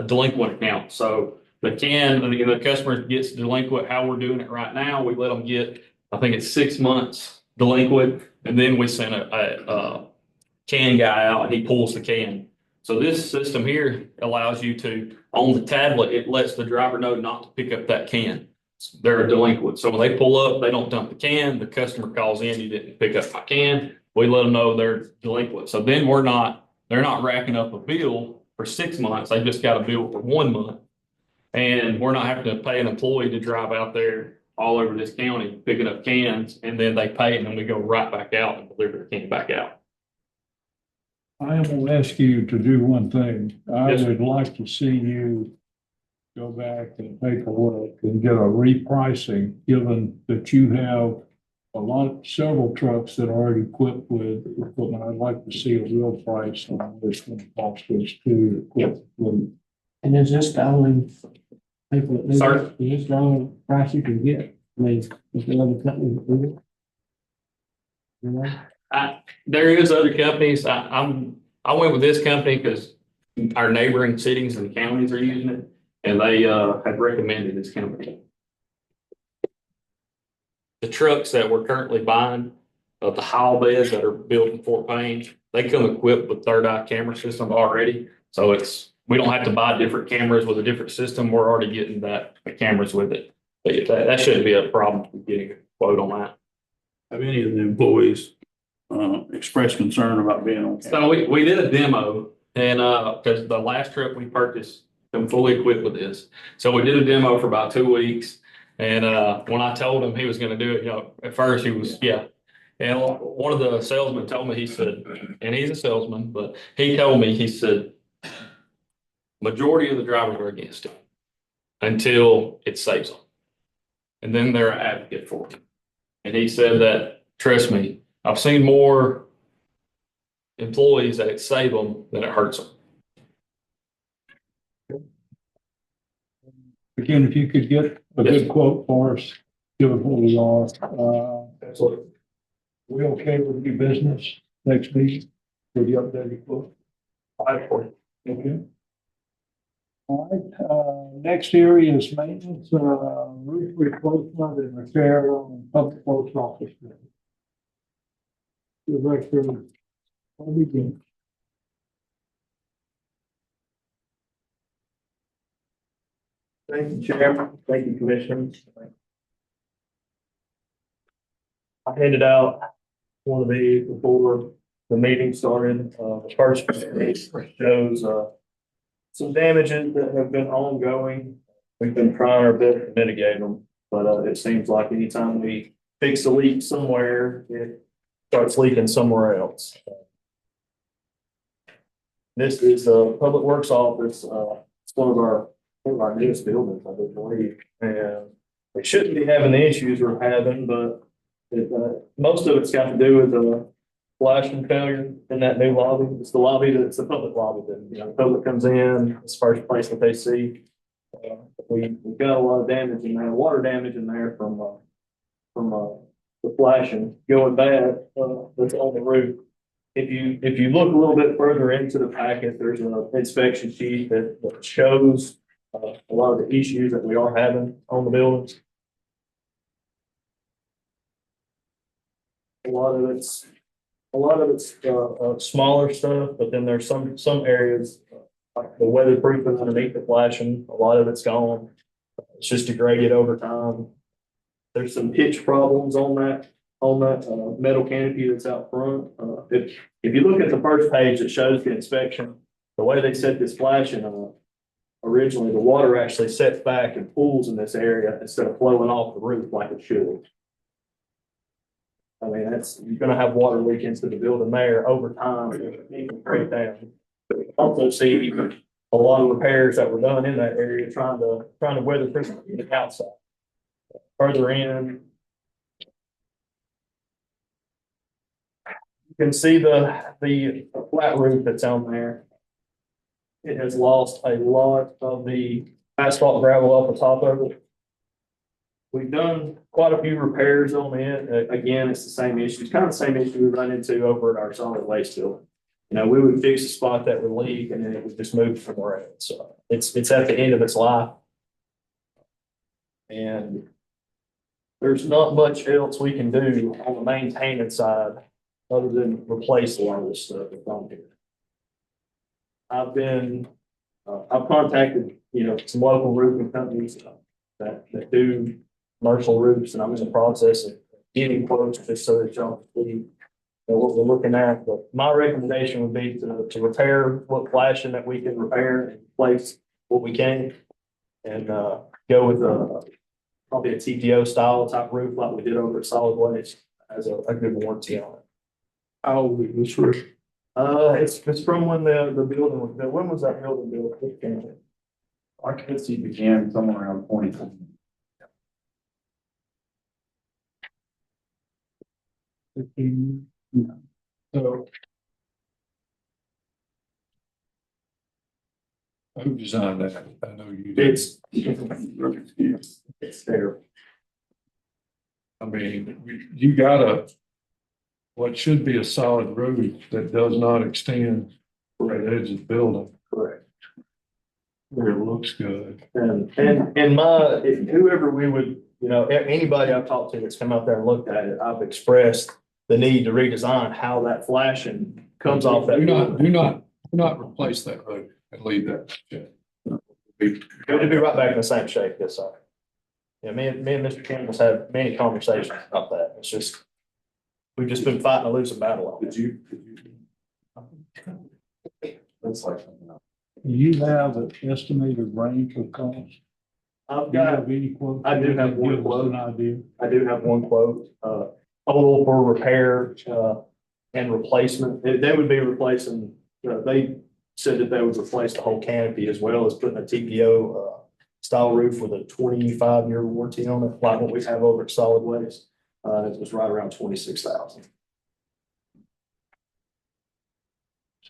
delinquent account. So the customer gets delinquent. How we're doing it right now, we let them get, I think it's 6 months delinquent, and then we send a can guy out and he pulls the can. So this system here allows you to, on the tablet, it lets the driver know not to pick up that can. They're a delinquent. So when they pull up, they don't dump the can. The customer calls in, you didn't pick up my can. We let them know they're delinquent. So then they're not racking up a bill for 6 months. They just got a bill for 1 month. And we're not having to pay an employee to drive out there all over this county picking up cans, and then they pay and then we go right back out and deliver the can back out. I am going to ask you to do one thing. I Yes, sir. would like to see you go back and take a look and get a repricing, given that you have several trucks that are already equipped with equipment. I'd like to see a real price on what it's going to cost us to equip with. And is this the only people that do Sir? it? Is this the only price you can get? I mean, is there other companies that do it? You know? There is other companies. I went with this company because our neighboring cities and counties are using it, and they have recommended this company. The trucks that we're currently buying, the haul beds that are built in Fort Payne, they come equipped with third eye camera system already. So we don't have to buy different cameras with a different system. We're already getting the cameras with it. But that shouldn't be a problem getting a quote on that. Have any of the employees expressed concern about being on camera? So we did a demo, and because the last truck we purchased, I'm fully equipped with this. So we did a demo for about 2 weeks. And when I told him he was going to do it, at first he was, yeah. And one of the salesmen told me, he said, and he's a salesman, but he told me, he said, majority of the drivers are against it until it saves them. And then they're an advocate for it. And he said that, trust me, I've seen more employees that it saved them than it hurts them. Again, if you could get a good quote for us, give us what we are. Absolutely. We okay with new business next meeting for the updated quote? Okay. All right, next area is maintenance, roof replacement and repair on public works office. Director, what we do? Thank you, Chairman. Thank you, Commissioners. I handed out one of these before the meeting started. The first page shows some damages that have been ongoing. We've been trying our best to mitigate them, but it seems like anytime we fix a leak somewhere, it starts leaking somewhere else. This is the Public Works Office. It's one of our newest buildings, I believe, and we shouldn't be having the issues we're having, but most of it's got to do with the flashing failure in that new lobby. It's the lobby that's the public lobby that, you know, the public comes in, it's the first place that they see. We've got a lot of damage in there, water damage in there from the flashing going bad, that's on the roof. If you look a little bit further into the packet, there's an inspection sheet that shows a lot of the issues that we are having on the buildings. A lot of it's smaller stuff, but then there's some areas like the weatherproofing underneath the flashing. A lot of it's gone. It's just degraded over time. There's some pitch problems on that metal canopy that's out front. If you look at the first page that shows the inspection, the way they set this flashing up, originally the water actually sets back and pools in this area instead of flowing off the roof like it should. I mean, you're gonna have water leak into the building there over time, it can break down. Also see a lot of repairs that were done in that area trying to weatherproof the outside. Further in, you can see the flat roof that's on there. It has lost a lot of the asphalt gravel off the top of it. We've done quite a few repairs on it. Again, it's the same issue. It's kind of the same issue we run into over at our solid waste building. You know, we would fix a spot that would leak and then it would just move somewhere else. So it's at the end of its life. And there's not much else we can do on the maintaining side other than replace a lot of this stuff that's on here. I've contacted, you know, some local roofing companies that do commercial roofs, and I'm in the process of getting quotes just so that y'all can see what we're looking at. But my recommendation would be to repair what flashing that we can repair and replace what we can, and go with probably a TPO style type roof like we did over at Solid Waste as a good warranty on it. How old is this roof? It's from when the building was built. When was that building built? Occupancy began somewhere around 2020. So. Who designed that? I know you did. It's there. I mean, you got what should be a solid roof that does not extend to the edge of the building. Correct. Where it looks good. And whoever we would, you know, anybody I've talked to that's come out there and looked at it, I've expressed the need to redesign how that flashing comes off that. Do not replace that roof and leave that. It'll be right back in the same shape. Yes, sir. Yeah, me and Mr. Campbell's had many conversations about that. It's just, we've just been fighting a losing battle on it. That's like something else. Do you have an estimated range of costs? I've Do you got, have any quotes? I do have one Give us quote. an idea. I do have one quote, total for repair, and replacement. They would be replacing, they said that they would replace the whole canopy as well as putting a TPO, style roof with a 25-year warranty on it, like what we have over at Solid Waste. It was right around 26,000.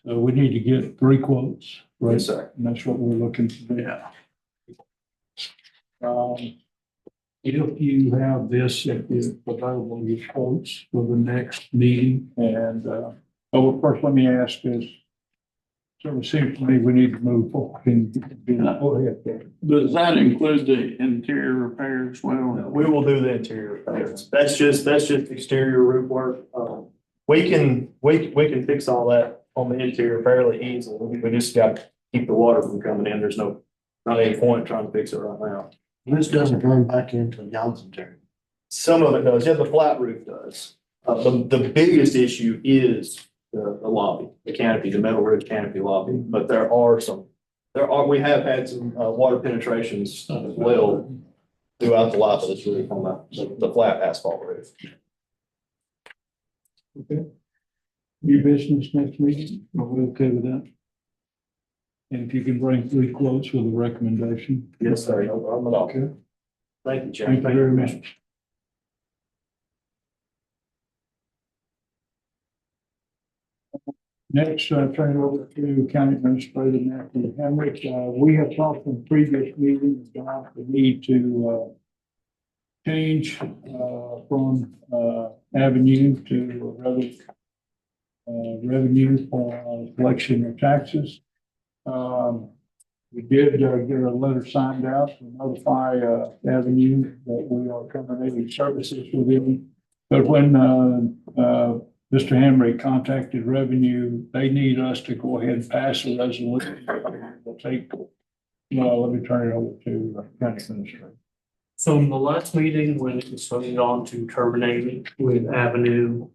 So we need to get 3 quotes, right? Yes, sir. And that's what we're looking to do. Yeah. If you have this, if you available your quotes for the next meeting, and, first let me ask this. So it seems to me we need to move forward and go ahead. Does that include the interior repair as well? We will do the interior repairs. That's just exterior roof work. We can fix all that on the interior fairly easily. We just got to keep the water from coming in. There's not any point trying to fix it right now. This doesn't run back into Johnson Terry. Some of it does. Yeah, the flat roof does. The biggest issue is the lobby, the canopy, the metal roof canopy lobby. But there are some we have had some, water penetrations as well throughout the life of this roof on the flat asphalt roof. Okay. New business next meeting, are we okay with that? And if you can bring 3 quotes with a recommendation. Yes, sir. No problem at all. Okay, Thank you, Chairman. thank you very much. Next, turn it over to County Administrator Matthew Henrik. We have talked in previous meetings about the need to change from avenue to revenue for collection of taxes. We did get a letter signed out to notify Avenue that we are terminating services with them. But when Mr. Hamrick contacted Revenue, they need us to go ahead and pass a resolution. We'll take, let me turn it over to County Administrator. So in the last meeting, when it was voted on to terminate with Avenue,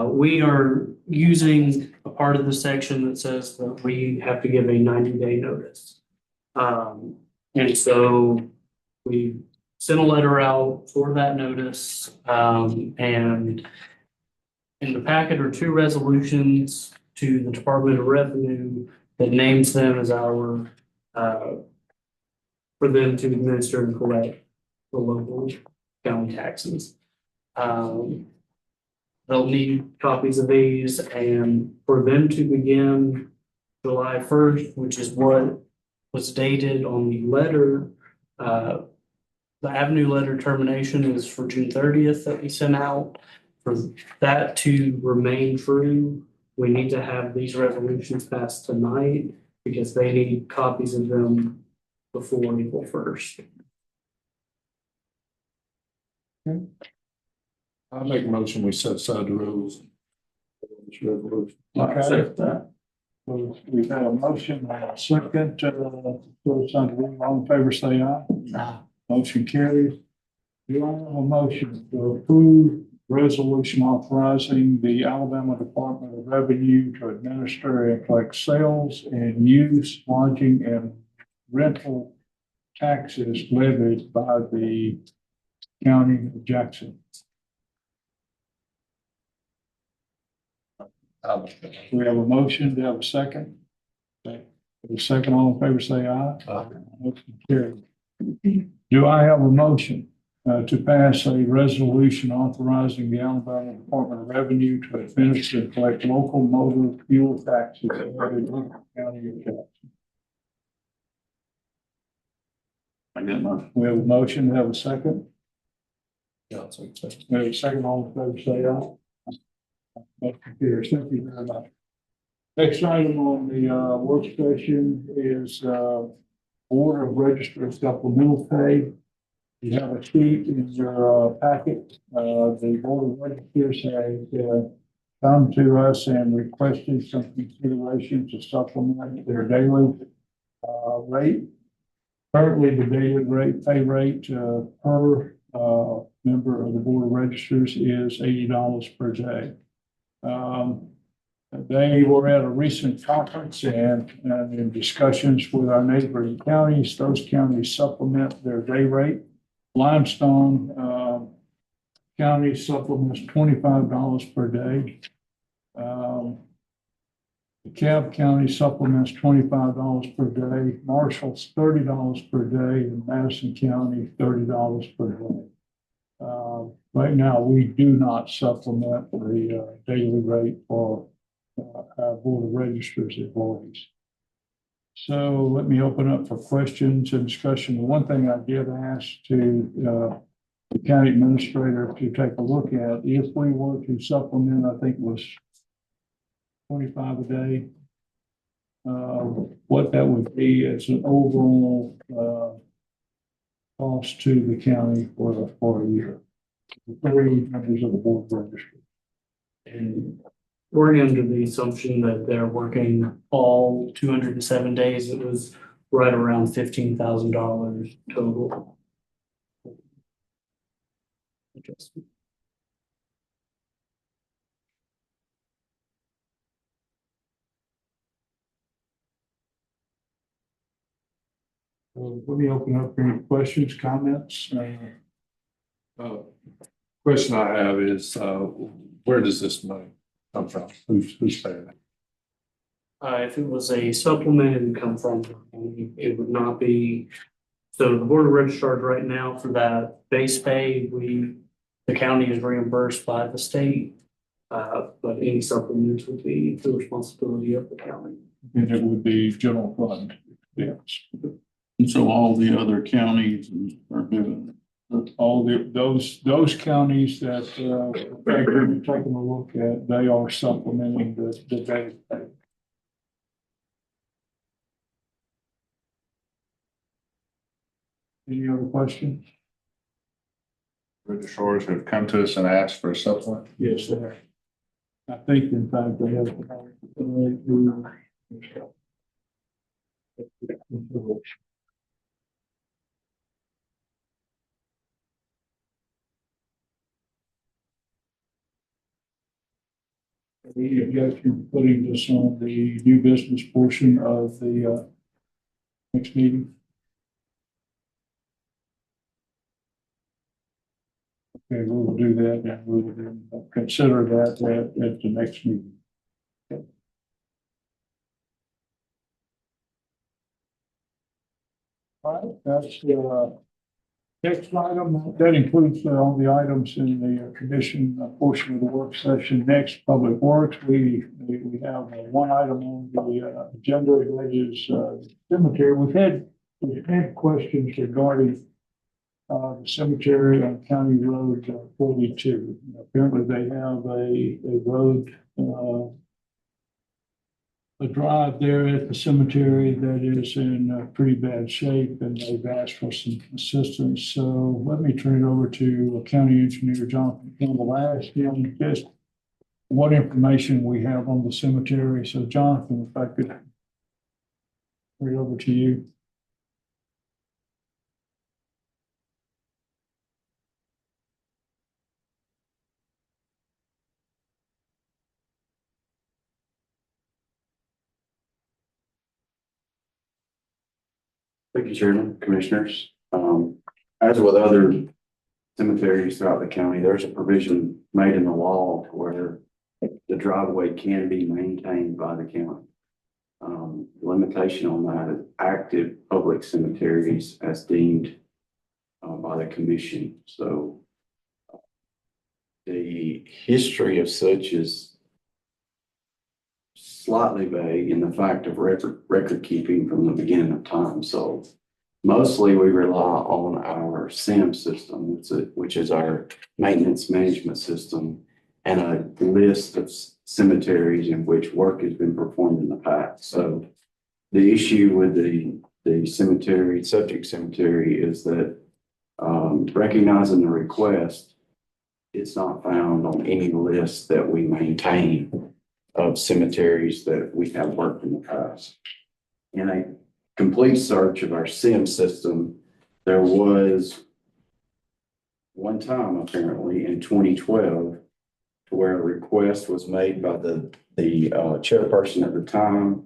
we are using a part of the section that says that we have to give a 90-day notice. And so we sent a letter out for that notice, and in the packet are 2 resolutions to the Department of Revenue that names them as our, for them to administer and collect the local county taxes. They'll need copies of these, and for them to begin July 1st, which is what was dated on the letter, the Avenue letter termination is for June 30th that we sent out. For that to remain true, we need to have these resolutions passed tonight because they need copies of them before April 1st. I'll make a motion, we set aside the rules. This resolution. Okay. So we've had a motion and a second, all in favor, say aye. Aye. Motion carries. Do I have a motion to approve resolution authorizing the Alabama Department of Revenue to administer and collect sales and use, lodging, and rental taxes levied by the county of Jackson? We have a motion, do we have a second? Okay. The second, all in favor, say aye. Aye. Motion carried. Do I have a motion to pass a resolution authorizing the Alabama Department of Revenue to administer and collect local motor fuel taxes in the county of Jackson? I get my. We have a motion, we have a second. Yeah, so it's- We have a second, all in favor, say aye. Motion carries. Thank you very much. Next item on the work session is order of registered supplemental pay. You have a sheet in your packet. The board of registers have come to us and requested some consideration to supplement their daily rate. Currently, the daily pay rate per member of the board of registers is $80 per day. They were at a recent conference and in discussions with our neighboring counties. Those counties supplement their day rate. Limestone County supplements $25 per day. DeKalb County supplements $25 per day. Marshall's $30 per day, and Madison County $30 per day. Right now, we do not supplement the daily rate for our board of registers employees. So let me open up for questions and discussion. The one thing I did ask to the county administrator to take a look at, if we were to supplement, I think it was 25 a day, what that would be as an overall cost to the county for a year. The 3 members of the board of registry. And we're under the assumption that they're working all 207 days. It was right around $15,000 total. Adjustment. Let me open up for any questions, comments. Question I have is, where does this money come from? Who's paying it? If it was a supplement, it would come from, it would not be. So the board of registrars right now for that base pay, the county is reimbursed by the state. But any supplements would be the responsibility of the county. And it would be general fund. Yes. And so all the other counties are doing All those counties that, we're taking a look at, they are supplementing the base pay. Any other questions? Registrars have come to us and asked for a supplement. Yes, sir. I think in fact they have. Any objection to putting this on the new business portion of the next meeting? Okay, we will do that and we will then consider that at the next meeting. All right, that's next item. That includes all the items in the commission portion of the work session. Next, Public Works. We have one item on the agenda that is cemetery. We've had questions regarding the cemetery on County Road 42. Apparently, they have a road, a drive there at the cemetery that is in pretty bad shape, and they've asked for some assistance. So let me turn it over to County Engineer Jonathan Campbell. Ask him just what information we have on the cemetery. So Jonathan, if I could turn it over to you. Thank you, Chairman, Commissioners. As with other cemeteries throughout the county, there's a provision made in the law where the driveway can be maintained by the county. Limitation on that is active public cemeteries as deemed by the commission. So the history of such is slightly vague in the fact of record keeping from the beginning of time. So mostly we rely on our SIM system, which is our maintenance management system, and a list of cemeteries in which work has been performed in the past. So the issue with the cemetery, subject cemetery, is that recognizing the request, it's not found on any list that we maintain of cemeteries that we have worked in the past. In a complete search of our SIM system, there was one time apparently in 2012 to where a request was made by the chairperson at the time,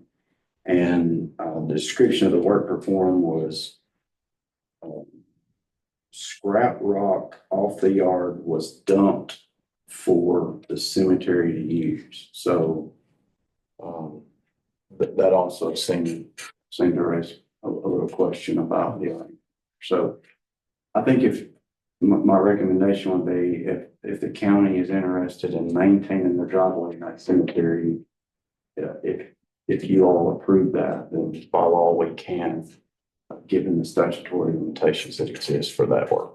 and the description of the work performed was scrap rock off the yard was dumped for the cemetery to use. So that also seemed to raise a little question about the item. So I think if my recommendation would be if the county is interested in maintaining the driveway in that cemetery, if you all approve that, then by law we can, given the statutory limitations that exist for that work.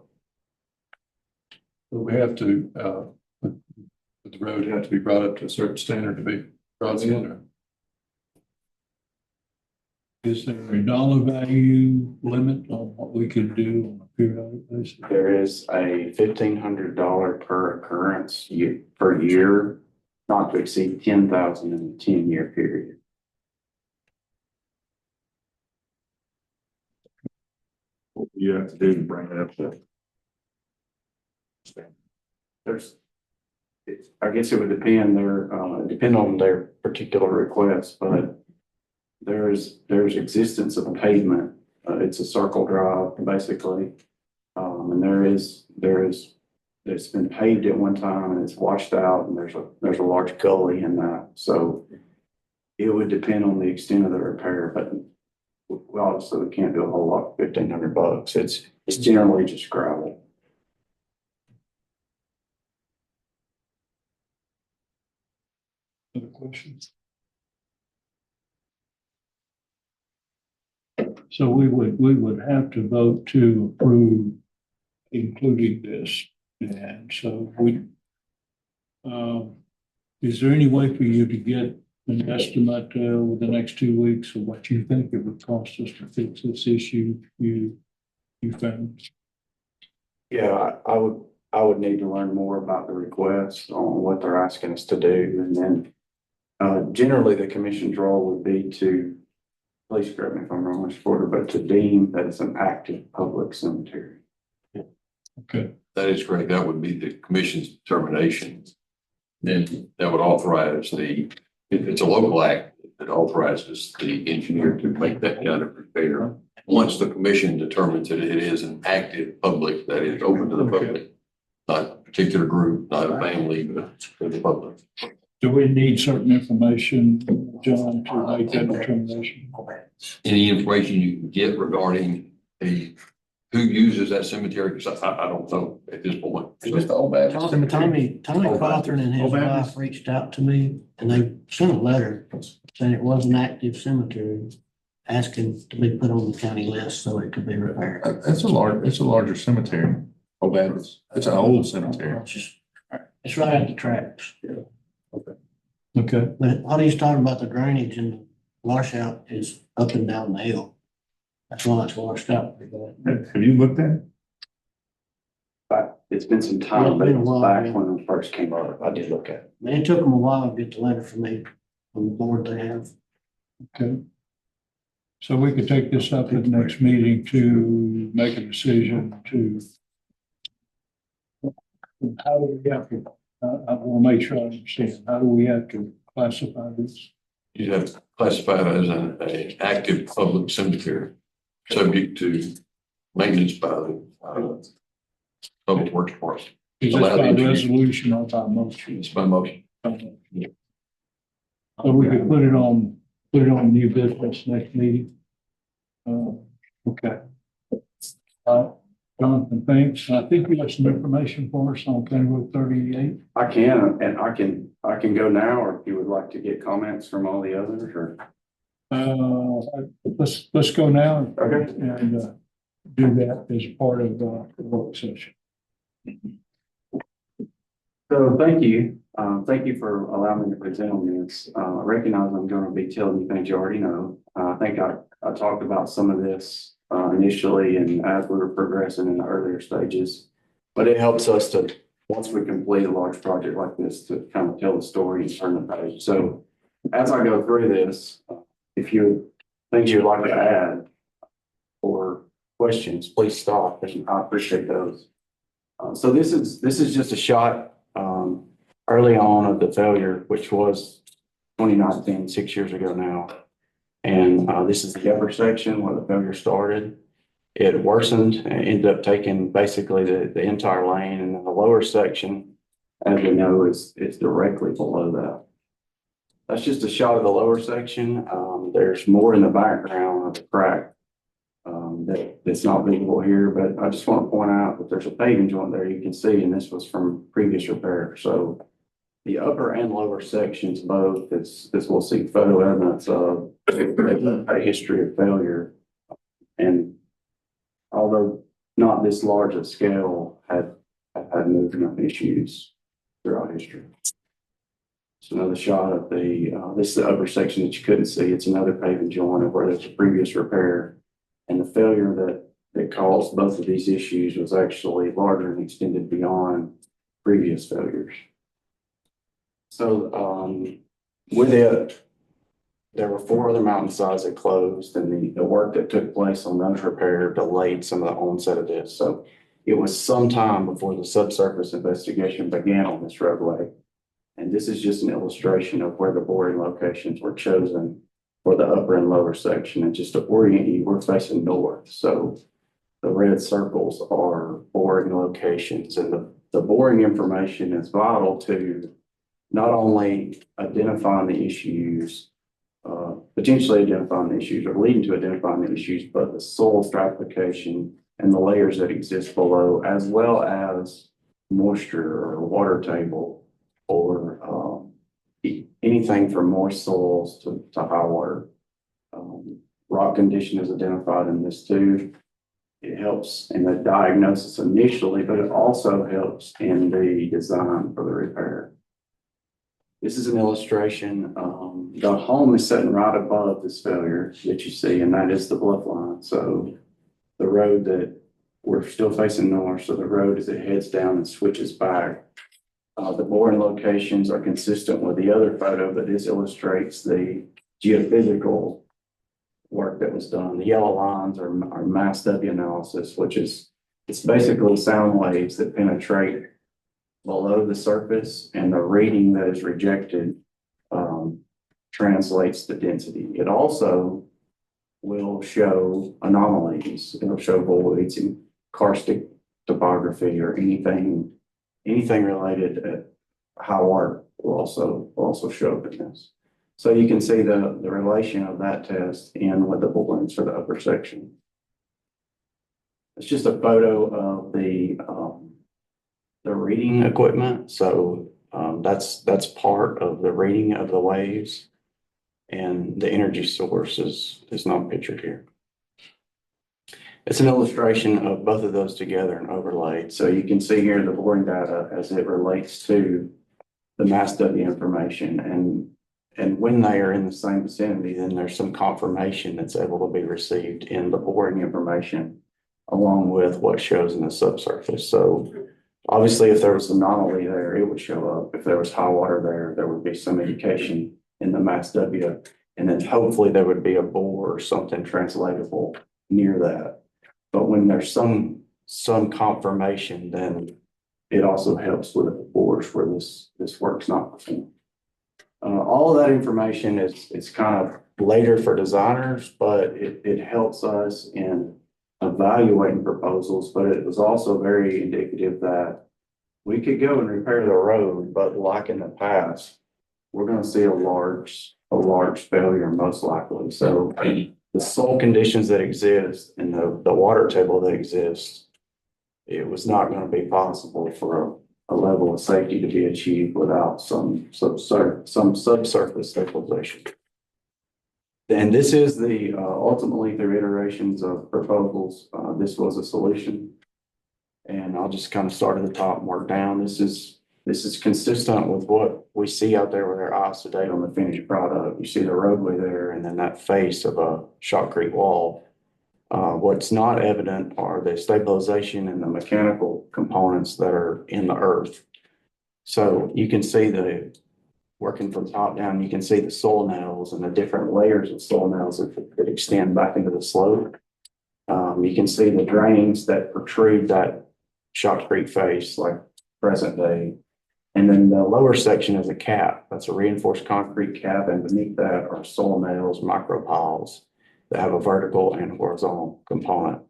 But we have to, the road have to be brought up to a certain standard to be brought in, or? Is there a dollar value limit on what we could do on a periodic basis? There is a $1,500 per occurrence per year, not to exceed 10,000 in a 10-year period. What you have to do to bring it up to? I guess it would depend on their particular request, but there's existence of pavement It's a circle drive, basically. And it's been paved at one time and it's washed out and there's a large gully in that. So it would depend on the extent of the repair, but we obviously can't do a whole lot for $1,500. It's generally just gravel. Other questions? So we would have to vote to approve including this. And so is there any way for you to get an estimate over the next 2 weeks of what you think it would cost us to fix this issue you found? Yeah, I would need to learn more about the request on what they're asking us to do. And then generally the commission's role would be to, please correct me if I'm wrong, Mr. Porter, but to deem that it's an active public cemetery. Okay. That is correct. That would be the commission's determination. Then that would authorize if it's a local act, it authorizes the engineer to make that kind of repair. Once the commission determines that it is an active public, that is open to the public, not a particular group, not a family, but to the public. Do we need certain information, John, to make that determination? Any information you can get regarding who uses that cemetery, because I don't know at this point. It's just all bad. Tommy Cawthorn and his wife reached out to me and they sent a letter saying it was an active cemetery, asking to be put on the county list so it could be repaired. It's a larger cemetery. Oh, bad. It's an old cemetery. It's right at the tracks. Okay. But what he's talking about, the drainage and the washout is up and down the hill. That's why it's washed out. Have you looked at it? But it's been some time, Yeah, but been a it was while, back yeah. when it first came up. I did look at it. Man, it took them a while to get the letter from me, from the board they have. Okay. So we could take this up at the next meeting to make a decision to how do we have to, I want to make sure I understand, how do we have to classify this? You have to classify it as an active public cemetery, subject to maintenance by the Public Works Department. Is this by resolution or by motion? It's by motion. So we could put it on new business next meeting. Okay. Jonathan, thanks. I think you have some information for us on County Road 38. I can, and I can go now, or if you would like to get comments from all the others, or. Let's go now. Okay. And do that as part of the work session. So thank you. Thank you for allowing me to present on this. I recognize I'm going to be telling you things you already know. I think I talked about some of this initially and as we were progressing in the earlier stages, but it helps us to, once we complete a large project like this, to kind of tell the story and turn the page. So as I go through this, if you things you'd like to add or questions, please stop, and I appreciate those. So this is just a shot early on of the failure, which was 2019, 6 years ago now. And this is the upper section where the failure started. It worsened and ended up taking basically the entire lane, and then the lower section, as we know, is directly below that. That's just a shot of the lower section. There's more in the background of the crack that's not visible here, but I just want to point out that there's a paving joint there you can see, and this was from previous repair. So the upper and lower sections both, this we'll see photo evidence of a history of failure. And although not this large a scale, had movement issues throughout history. It's another shot of this is the upper section that you couldn't see. It's another paving joint of where there's a previous repair. And the failure that caused both of these issues was actually larger and extended beyond previous failures. So with it, there were 4 other mountainsides that closed, and the work that took place on those repair delayed some of the onset of this. So it was some time before the subsurface investigation began on this roadway. And this is just an illustration of where the boring locations were chosen for the upper and lower section. And just to orient you, we're facing north. So the red circles are boring locations, and the boring information is vital to not only identifying the issues, potentially identifying the issues or leading to identifying the issues, but the soil stratification and the layers that exist below, as well as moisture or water table or anything from moist soils to high water. Rock condition is identified in this too. It helps in the diagnosis initially, but it also helps in the design for the repair. This is an illustration. The home is sitting right above this failure that you see, and that is the bluff line. So the road that we're still facing north, so the road as it heads down and switches back. The boring locations are consistent with the other photo, but this illustrates the geophysical work that was done. The yellow lines are mass W analysis, which is, it's basically sound waves that penetrate below the surface, and the reading that is rejected translates the density. It also will show anomalies. It'll show voids and karstic topography or anything related at high water will also show up in this. So you can see the relation of that test in with the borings for the upper section. It's just a photo of the reading equipment. So that's part of the reading of the waves, and the energy source is not pictured here. It's an illustration of both of those together and overlaid. So you can see here the boring data as it relates to the mass W information, and when they are in the same vicinity, then there's some confirmation that's able to be received in the boring information along with what shows in the subsurface. So obviously, if there was an anomaly there, it would show up. If there was high water there, there would be some indication in the mass W, and then hopefully there would be a bore or something translatable near that. But when there's some confirmation, then it also helps with the bores where this work's not performed. All of that information is kind of later for designers, but it helps us in evaluating proposals. But it was also very indicative that we could go and repair the road, but like in the past, we're going to see a large failure most likely. So the soil conditions that exist and the water table that exists, it was not going to be possible for a level of safety to be achieved without some subsurface stabilization. And this is the ultimately through iterations of proposals, this was a solution. And I'll just kind of start at the top and work down. This is consistent with what we see out there with our eyes today on the finished product. You see the roadway there, and then that face of a shotcrete wall. What's not evident are the stabilization and the mechanical components that are in the earth. So you can see working from top down, you can see the soil nails and the different layers of soil nails that extend back into the slope. You can see the drains that protrude that shotcrete face like present day. And then the lower section is a cap. That's a reinforced concrete cap, and beneath that are soil nails, micropiles that have a vertical and horizontal component.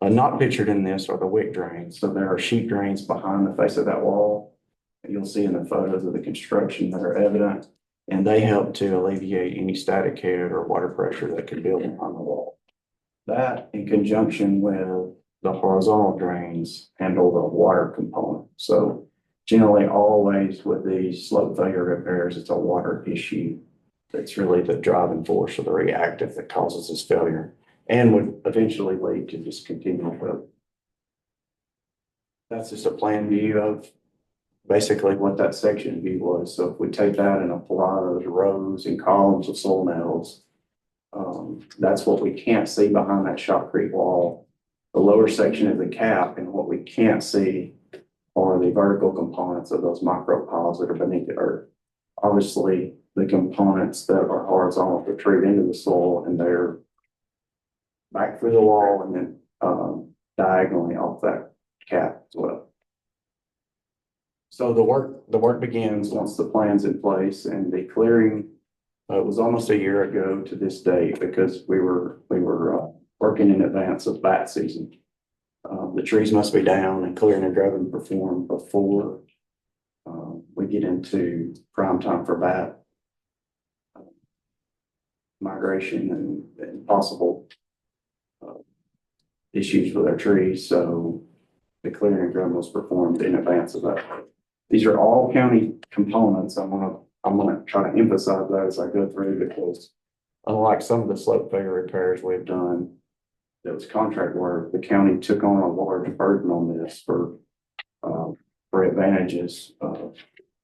Not pictured in this are the wick drains. So there are sheet drains behind the face of that wall. You'll see in the photos of the construction that are evident, and they help to alleviate any static head or water pressure that could build on the wall. That, in conjunction with the horizontal drains, handle the water component. So generally always with these slope failure repairs, it's a water issue. That's really the driving force or the reactive that causes this failure and would eventually lead to discontinued failure. That's just a plan view of basically what that section view was. So if we take that and apply those rows and columns of soil nails, that's what we can't see behind that shotcrete wall. The lower section is the cap, and what we can't see are the vertical components of those micropiles that are beneath the earth. Obviously, the components that are horizontal protrude into the soil, and they're back through the wall and then diagonally off that cap as well. So the work begins once the plan's in place, and the clearing It was almost a year ago to this date because we were working in advance of bat season. The trees must be down and clearing and grubbing performed before we get into prime time for bat migration and possible issues with our trees. So the clearing and grubbing was performed in advance of that. These are all county components. I'm gonna try to emphasize that as I go through, because unlike some of the slope failure repairs we've done, that was contract work, the county took on a large burden on this for advantages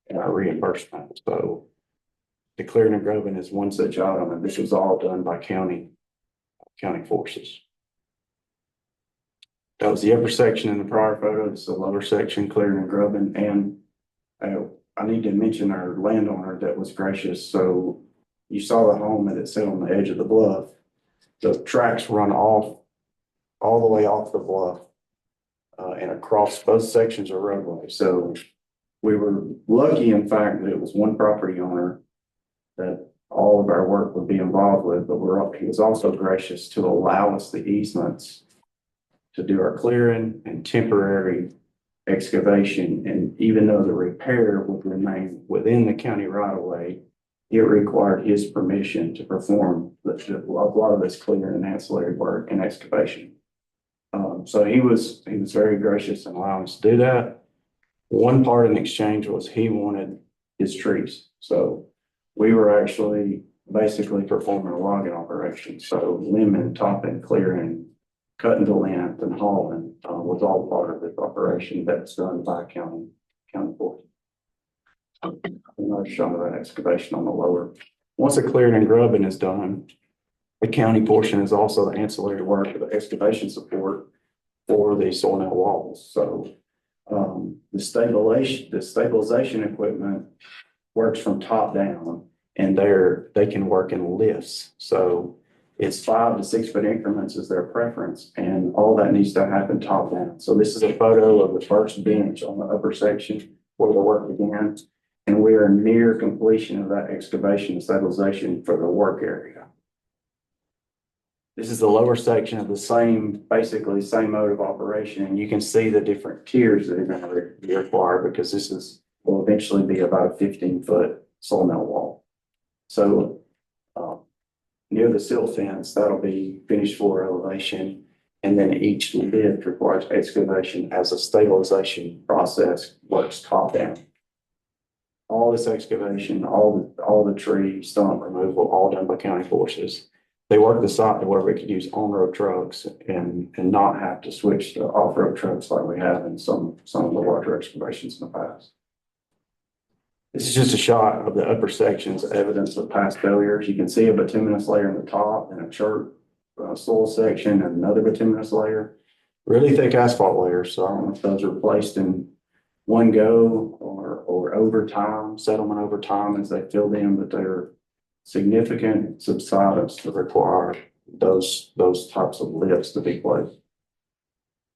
in our reimbursement. So the clearing and grubbing is one such item, and this was all done by county forces. That was the upper section in the prior photo. This is the lower section, clearing and grubbing. And I need to mention our landowner that was gracious. So you saw the home that it sat on the edge of the bluff. The tracks run all the way off the bluff and across both sections of roadway. So we were lucky, in fact, that it was one property owner that all of our work would be involved with, but he was also gracious to allow us the easements to do our clearing and temporary excavation. And even though the repair would remain within the county right of way, it required his permission to perform a lot of this clearing and ancillary work and excavation. So he was very gracious in allowing us to do that. One part in exchange was he wanted his trees. So we were actually basically performing a logging operation. So limbing, topping, clearing, cutting the length and hauling was all part of this operation that's done by county force. Another shot of that excavation on the lower. Once the clearing and grubbing is done, the county portion is also the ancillary work of the excavation support for the soil nail walls. So the stabilization equipment works from top down, and they can work in lifts. So it's 5 to 6 foot increments is their preference, and all that needs to happen top down. So this is a photo of the first bench on the upper section where the work began, and we are near completion of that excavation and stabilization for the work area. This is the lower section of the basically same mode of operation, and you can see the different tiers that are going to be required, because this will eventually be about a 15-foot soil nail wall. So near the sill fence, that'll be finished floor elevation, and then each lift requires excavation as a stabilization process works top down. All this excavation, all the tree stump removal, all done by county forces. They work the site to where we could use on-road trucks and not have to switch to off-road trucks like we have in some of the larger excavations in the past. This is just a shot of the upper sections, evidence of past failures. You can see a bituminous layer in the top and a chert soil section and another bituminous layer. Really thick asphalt layers. So I don't know if those are placed in one go or over time, settlement over time as they fill in, but they're significant subsidence that require those types of lifts to be placed.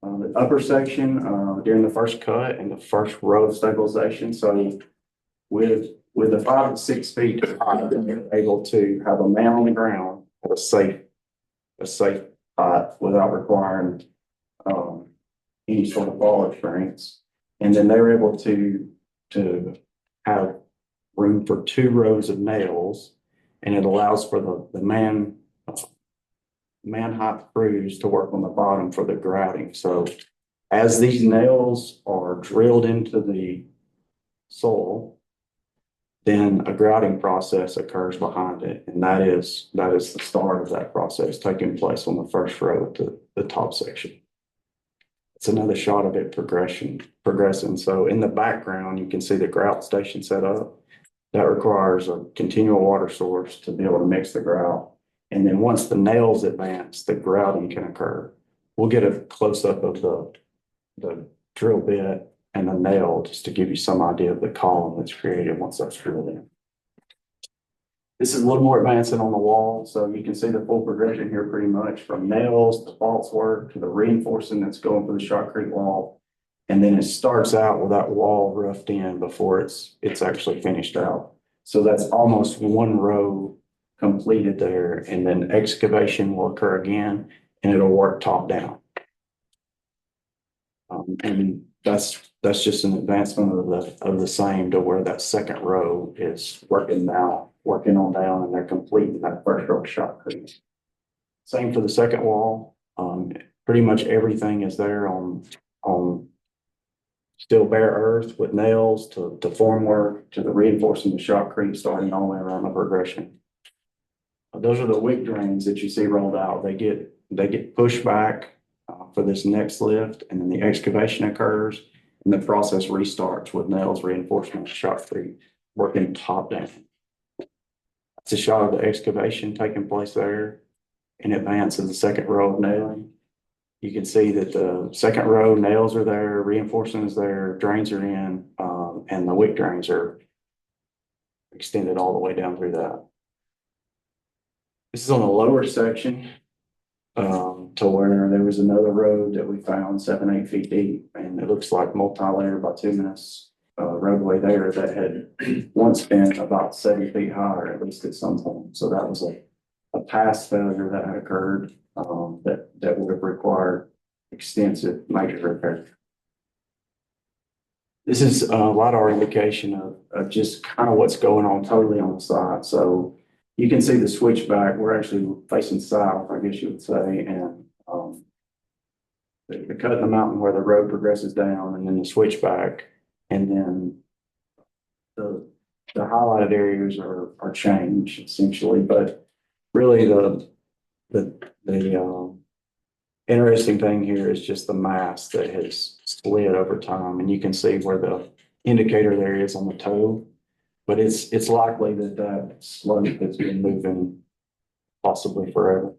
The upper section during the first cut and the first row of stabilization. So with the 5 to 6 feet, they're able to have a man on the ground at a safe height without requiring any sort of fall experience. And then they were able to have room for 2 rows of nails, and it allows for the man height crews to work on the bottom for the grouting. So as these nails are drilled into the soil, then a grouting process occurs behind it. And that is the start of that process taking place on the first row at the top section. It's another shot of it progressing. So in the background, you can see the grout station set up. That requires a continual water source to be able to mix the grout. And then once the nails advance, the grouting can occur. We'll get a close up of the drill bit and the nail just to give you some idea of the column that's created once that's drilled in. This is a little more advancing on the wall, so you can see the full progression here pretty much from nails to false work to the reinforcing that's going for the shotcrete wall. And then it starts out with that wall roughed in before it's actually finished out. So that's almost one row completed there, and then excavation will occur again, and it'll work top down. And that's just an advancement of the same to where that second row is working on down, and they're completing that first row of shotcrete. Same for the second wall. Pretty much everything is there on still bare earth with nails to formwork to the reinforcing the shotcrete, starting all the way around the progression. Those are the wick drains that you see rolled out. They get pushed back for this next lift, and then the excavation occurs, and the process restarts with nails, reinforcement, shotcrete, working top down. It's a shot of the excavation taking place there in advance of the second row of nailing. You can see that the second row nails are there, reinforcement is there, drains are in, and the wick drains are extended all the way down through that. This is on the lower section, to where there was another road that we found 7-8 feet deep, and it looks like multi-layer bituminous roadway there that had once been about 7 feet higher, at least at some point. So that was a past failure that had occurred, that would have required extensive major repair. This is a LiDAR indication of just kind of what's going on totally on the site. So you can see the switchback. We're actually facing south, I guess you would say, and the cut in the mountain where the road progresses down, and then the switchback, and then the highlighted areas are changed essentially. But really, the interesting thing here is just the mass that has slid over time, and you can see where the indicator there is on the toe. But it's likely that slope has been moving possibly forever.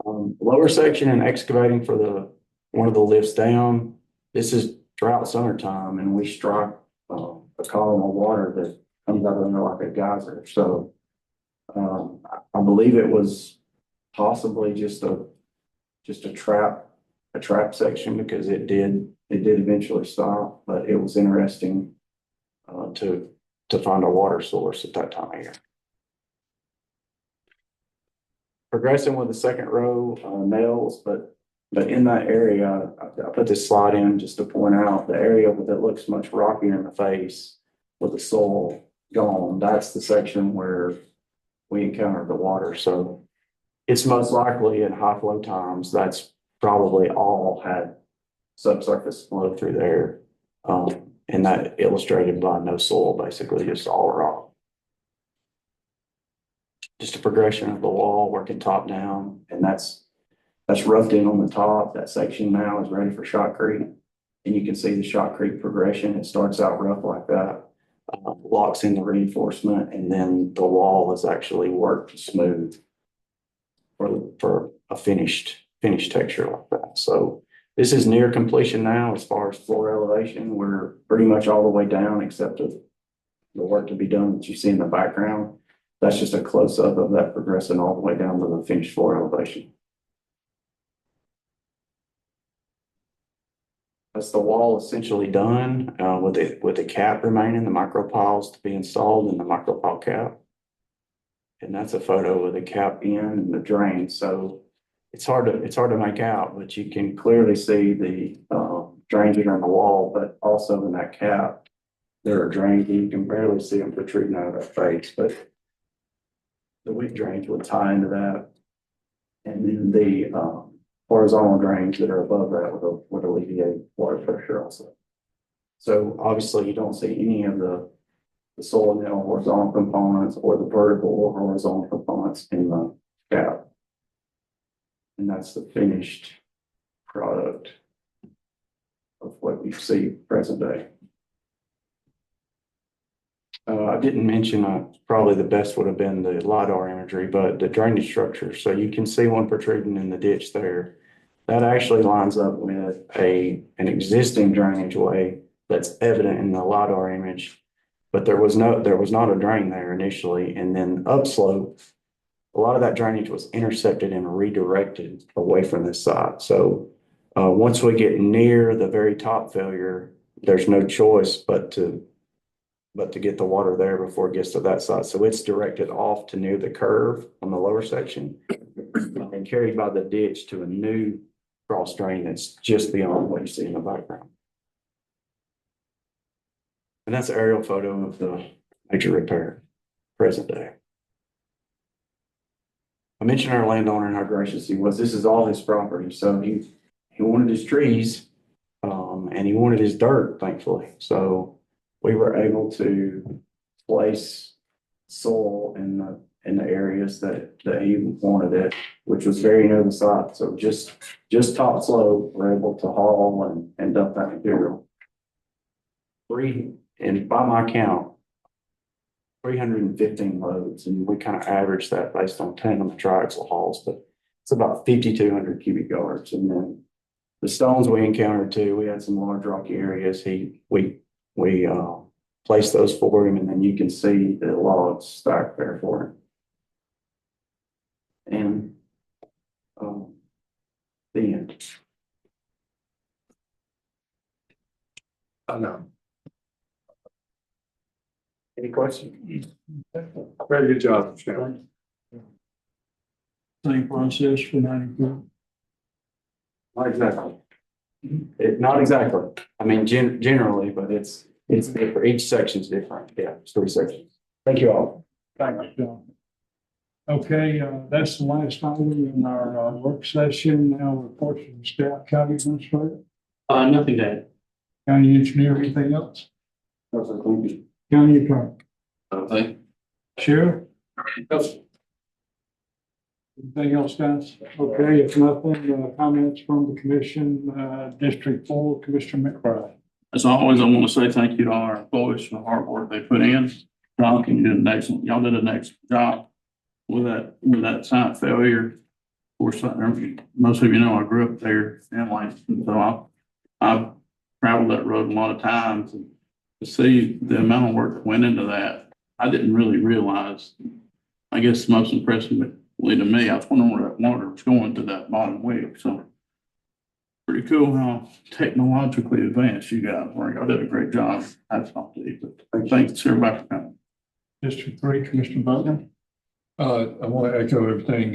Lower section and excavating for one of the lifts down. This is drought summertime, and we strike a column of water that comes out of there like a geyser. So I believe it was possibly just a trap section, because it did eventually stop, but it was interesting to find a water source at that time of year. Progressing with the second row nails, but in that area, I put this slide in just to point out the area that looks much rockier in the face with the soil gone. That's the section where we encountered the water. So it's most likely in high flow times, that's probably all had subsurface flow through there. And that illustrated by no soil, basically just all rock. Just a progression of the wall working top down, and that's roughed in on the top. That section now is ready for shotcrete, and you can see the shotcrete progression. It starts out rough like that, locks in the reinforcement, and then the wall is actually worked smooth for a finished texture like that. So this is near completion now as far as floor elevation. We're pretty much all the way down except the work to be done that you see in the background. That's just a close-up of that progressing all the way down to the finished floor elevation. That's the wall essentially done with the cap remaining, the micro piles to be installed, and the micro pile cap. And that's a photo of the cap in and the drain. So it's hard to make out, but you can clearly see the drains that are on the wall, but also in that cap, there are drains, and you can barely see them protruding out of that face, but the wick drains would tie into that. And then the horizontal drains that are above that would alleviate water pressure also. So obviously you don't see any of the soil nail horizontal components or the vertical or horizontal components in the cap. And that's the finished product of what you see present day. I didn't mention, probably the best would have been the LiDAR imagery, but the drainage structure. So you can see one protruding in the ditch there. That actually lines up with an existing drainage way that's evident in the LiDAR image, but there was not a drain there initially. And then upslope, a lot of that drainage was intercepted and redirected away from this site. So once we get near the very top failure, there's no choice but to but to get the water there before it gets to that side. So it's directed off to near the curve on the lower section and carried by the ditch to a new cross drain that's just beyond what you see in the background. And that's an aerial photo of the major repair, present day. I mentioned our landowner and how gracious he was. This is all his property, so he wanted his trees, and he wanted his dirt, thankfully. So we were able to place soil in the areas that he wanted it, which was very near the site. So just top slope, we're able to haul and dump that material. And by my count, 315 loads, and we kind of average that based on 10 of the triaxle hauls, but it's about 5,200 cubic yards. And then the stones we encountered too, we had some large rocky areas. We placed those for him, and then you can see the logs stacked there for him. And the end. No. Any questions? Very good job, Chairman. Same process for 94. Not exactly. Not exactly. I mean, generally, but it's different. Each section's different. Yeah, it's 3 sections. Thank you all. Thank you, John. Okay, that's the last item in our work session. Now reports from staff, county administrator, Nothing to add. county engineer, anything else? No, sir, thank you. County attorney, Thank sheriff, anything else, guys? Okay, if nothing, comments from the commission, District 4, Commissioner McBride. As always, I want to say thank you to all our employees for the hard work they put in. John, you did an excellent, y'all did an excellent job with that site failure. Of course, most of you know, I grew up there in Langston, so I've traveled that road a lot of times, and to see the amount of work that went into that, I didn't really realize. I guess most impressively to me, I was wondering where that water was going to that bottom wick. So pretty cool how technologically advanced you guys were. Y'all did a great job. That's not to you, but thanks everybody for coming. District 3, Commissioner Bowden. I want to echo everything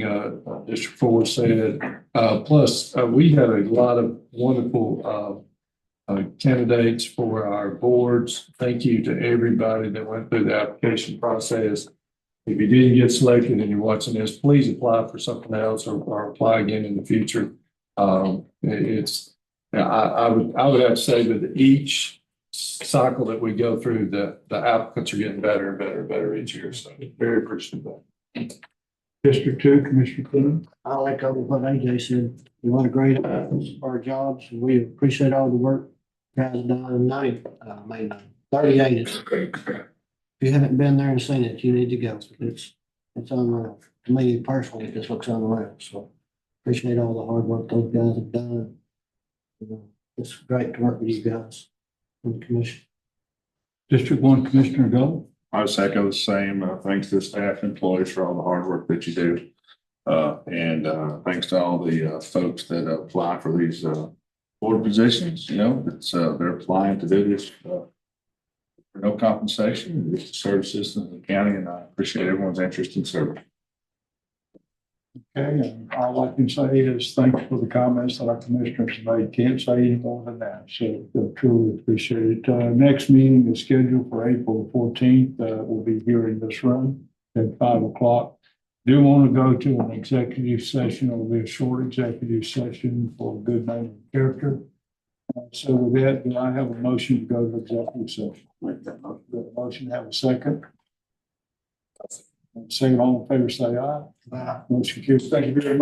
District 4 said. Plus, we had a lot of wonderful candidates for our boards. Thank you to everybody that went through the application process. If you didn't get selected and you're watching this, please apply for something else or apply again in the future. I would have to say that each cycle that we go through, the applicants are getting better and better and better each year. So very appreciative of that. District 2, Commissioner Clinton. I like what AJ said. We want a great our jobs. We appreciate all the work guys have done. 38 is great. If you haven't been there and seen it, you need to go. It's unreal. To me personally, it just looks unreal. So appreciate all the hard work those guys have done. It's great to work with you guys on the commission. District 1, Commissioner Gold. I just echo the same. Thanks to the staff and employees for all the hard work that you do. And thanks to all the folks that apply for these board positions. You know, it's they're applying to do this for no compensation. It's a service system in the county, and I appreciate everyone's interest in service. Okay, and all I can say is thanks for the comments that our commissioners made. Can't say any more than that. So truly appreciate it. Next meeting is scheduled for April 14th. We'll be here in this room at 5 o'clock. Do want to go to an executive session. It'll be a short executive session for good name and character. So with that, do I have a motion to go to executive session? Make that motion. Motion, have a second. Second, all in favor, say aye. Aye. Motion carries. Thank you very much.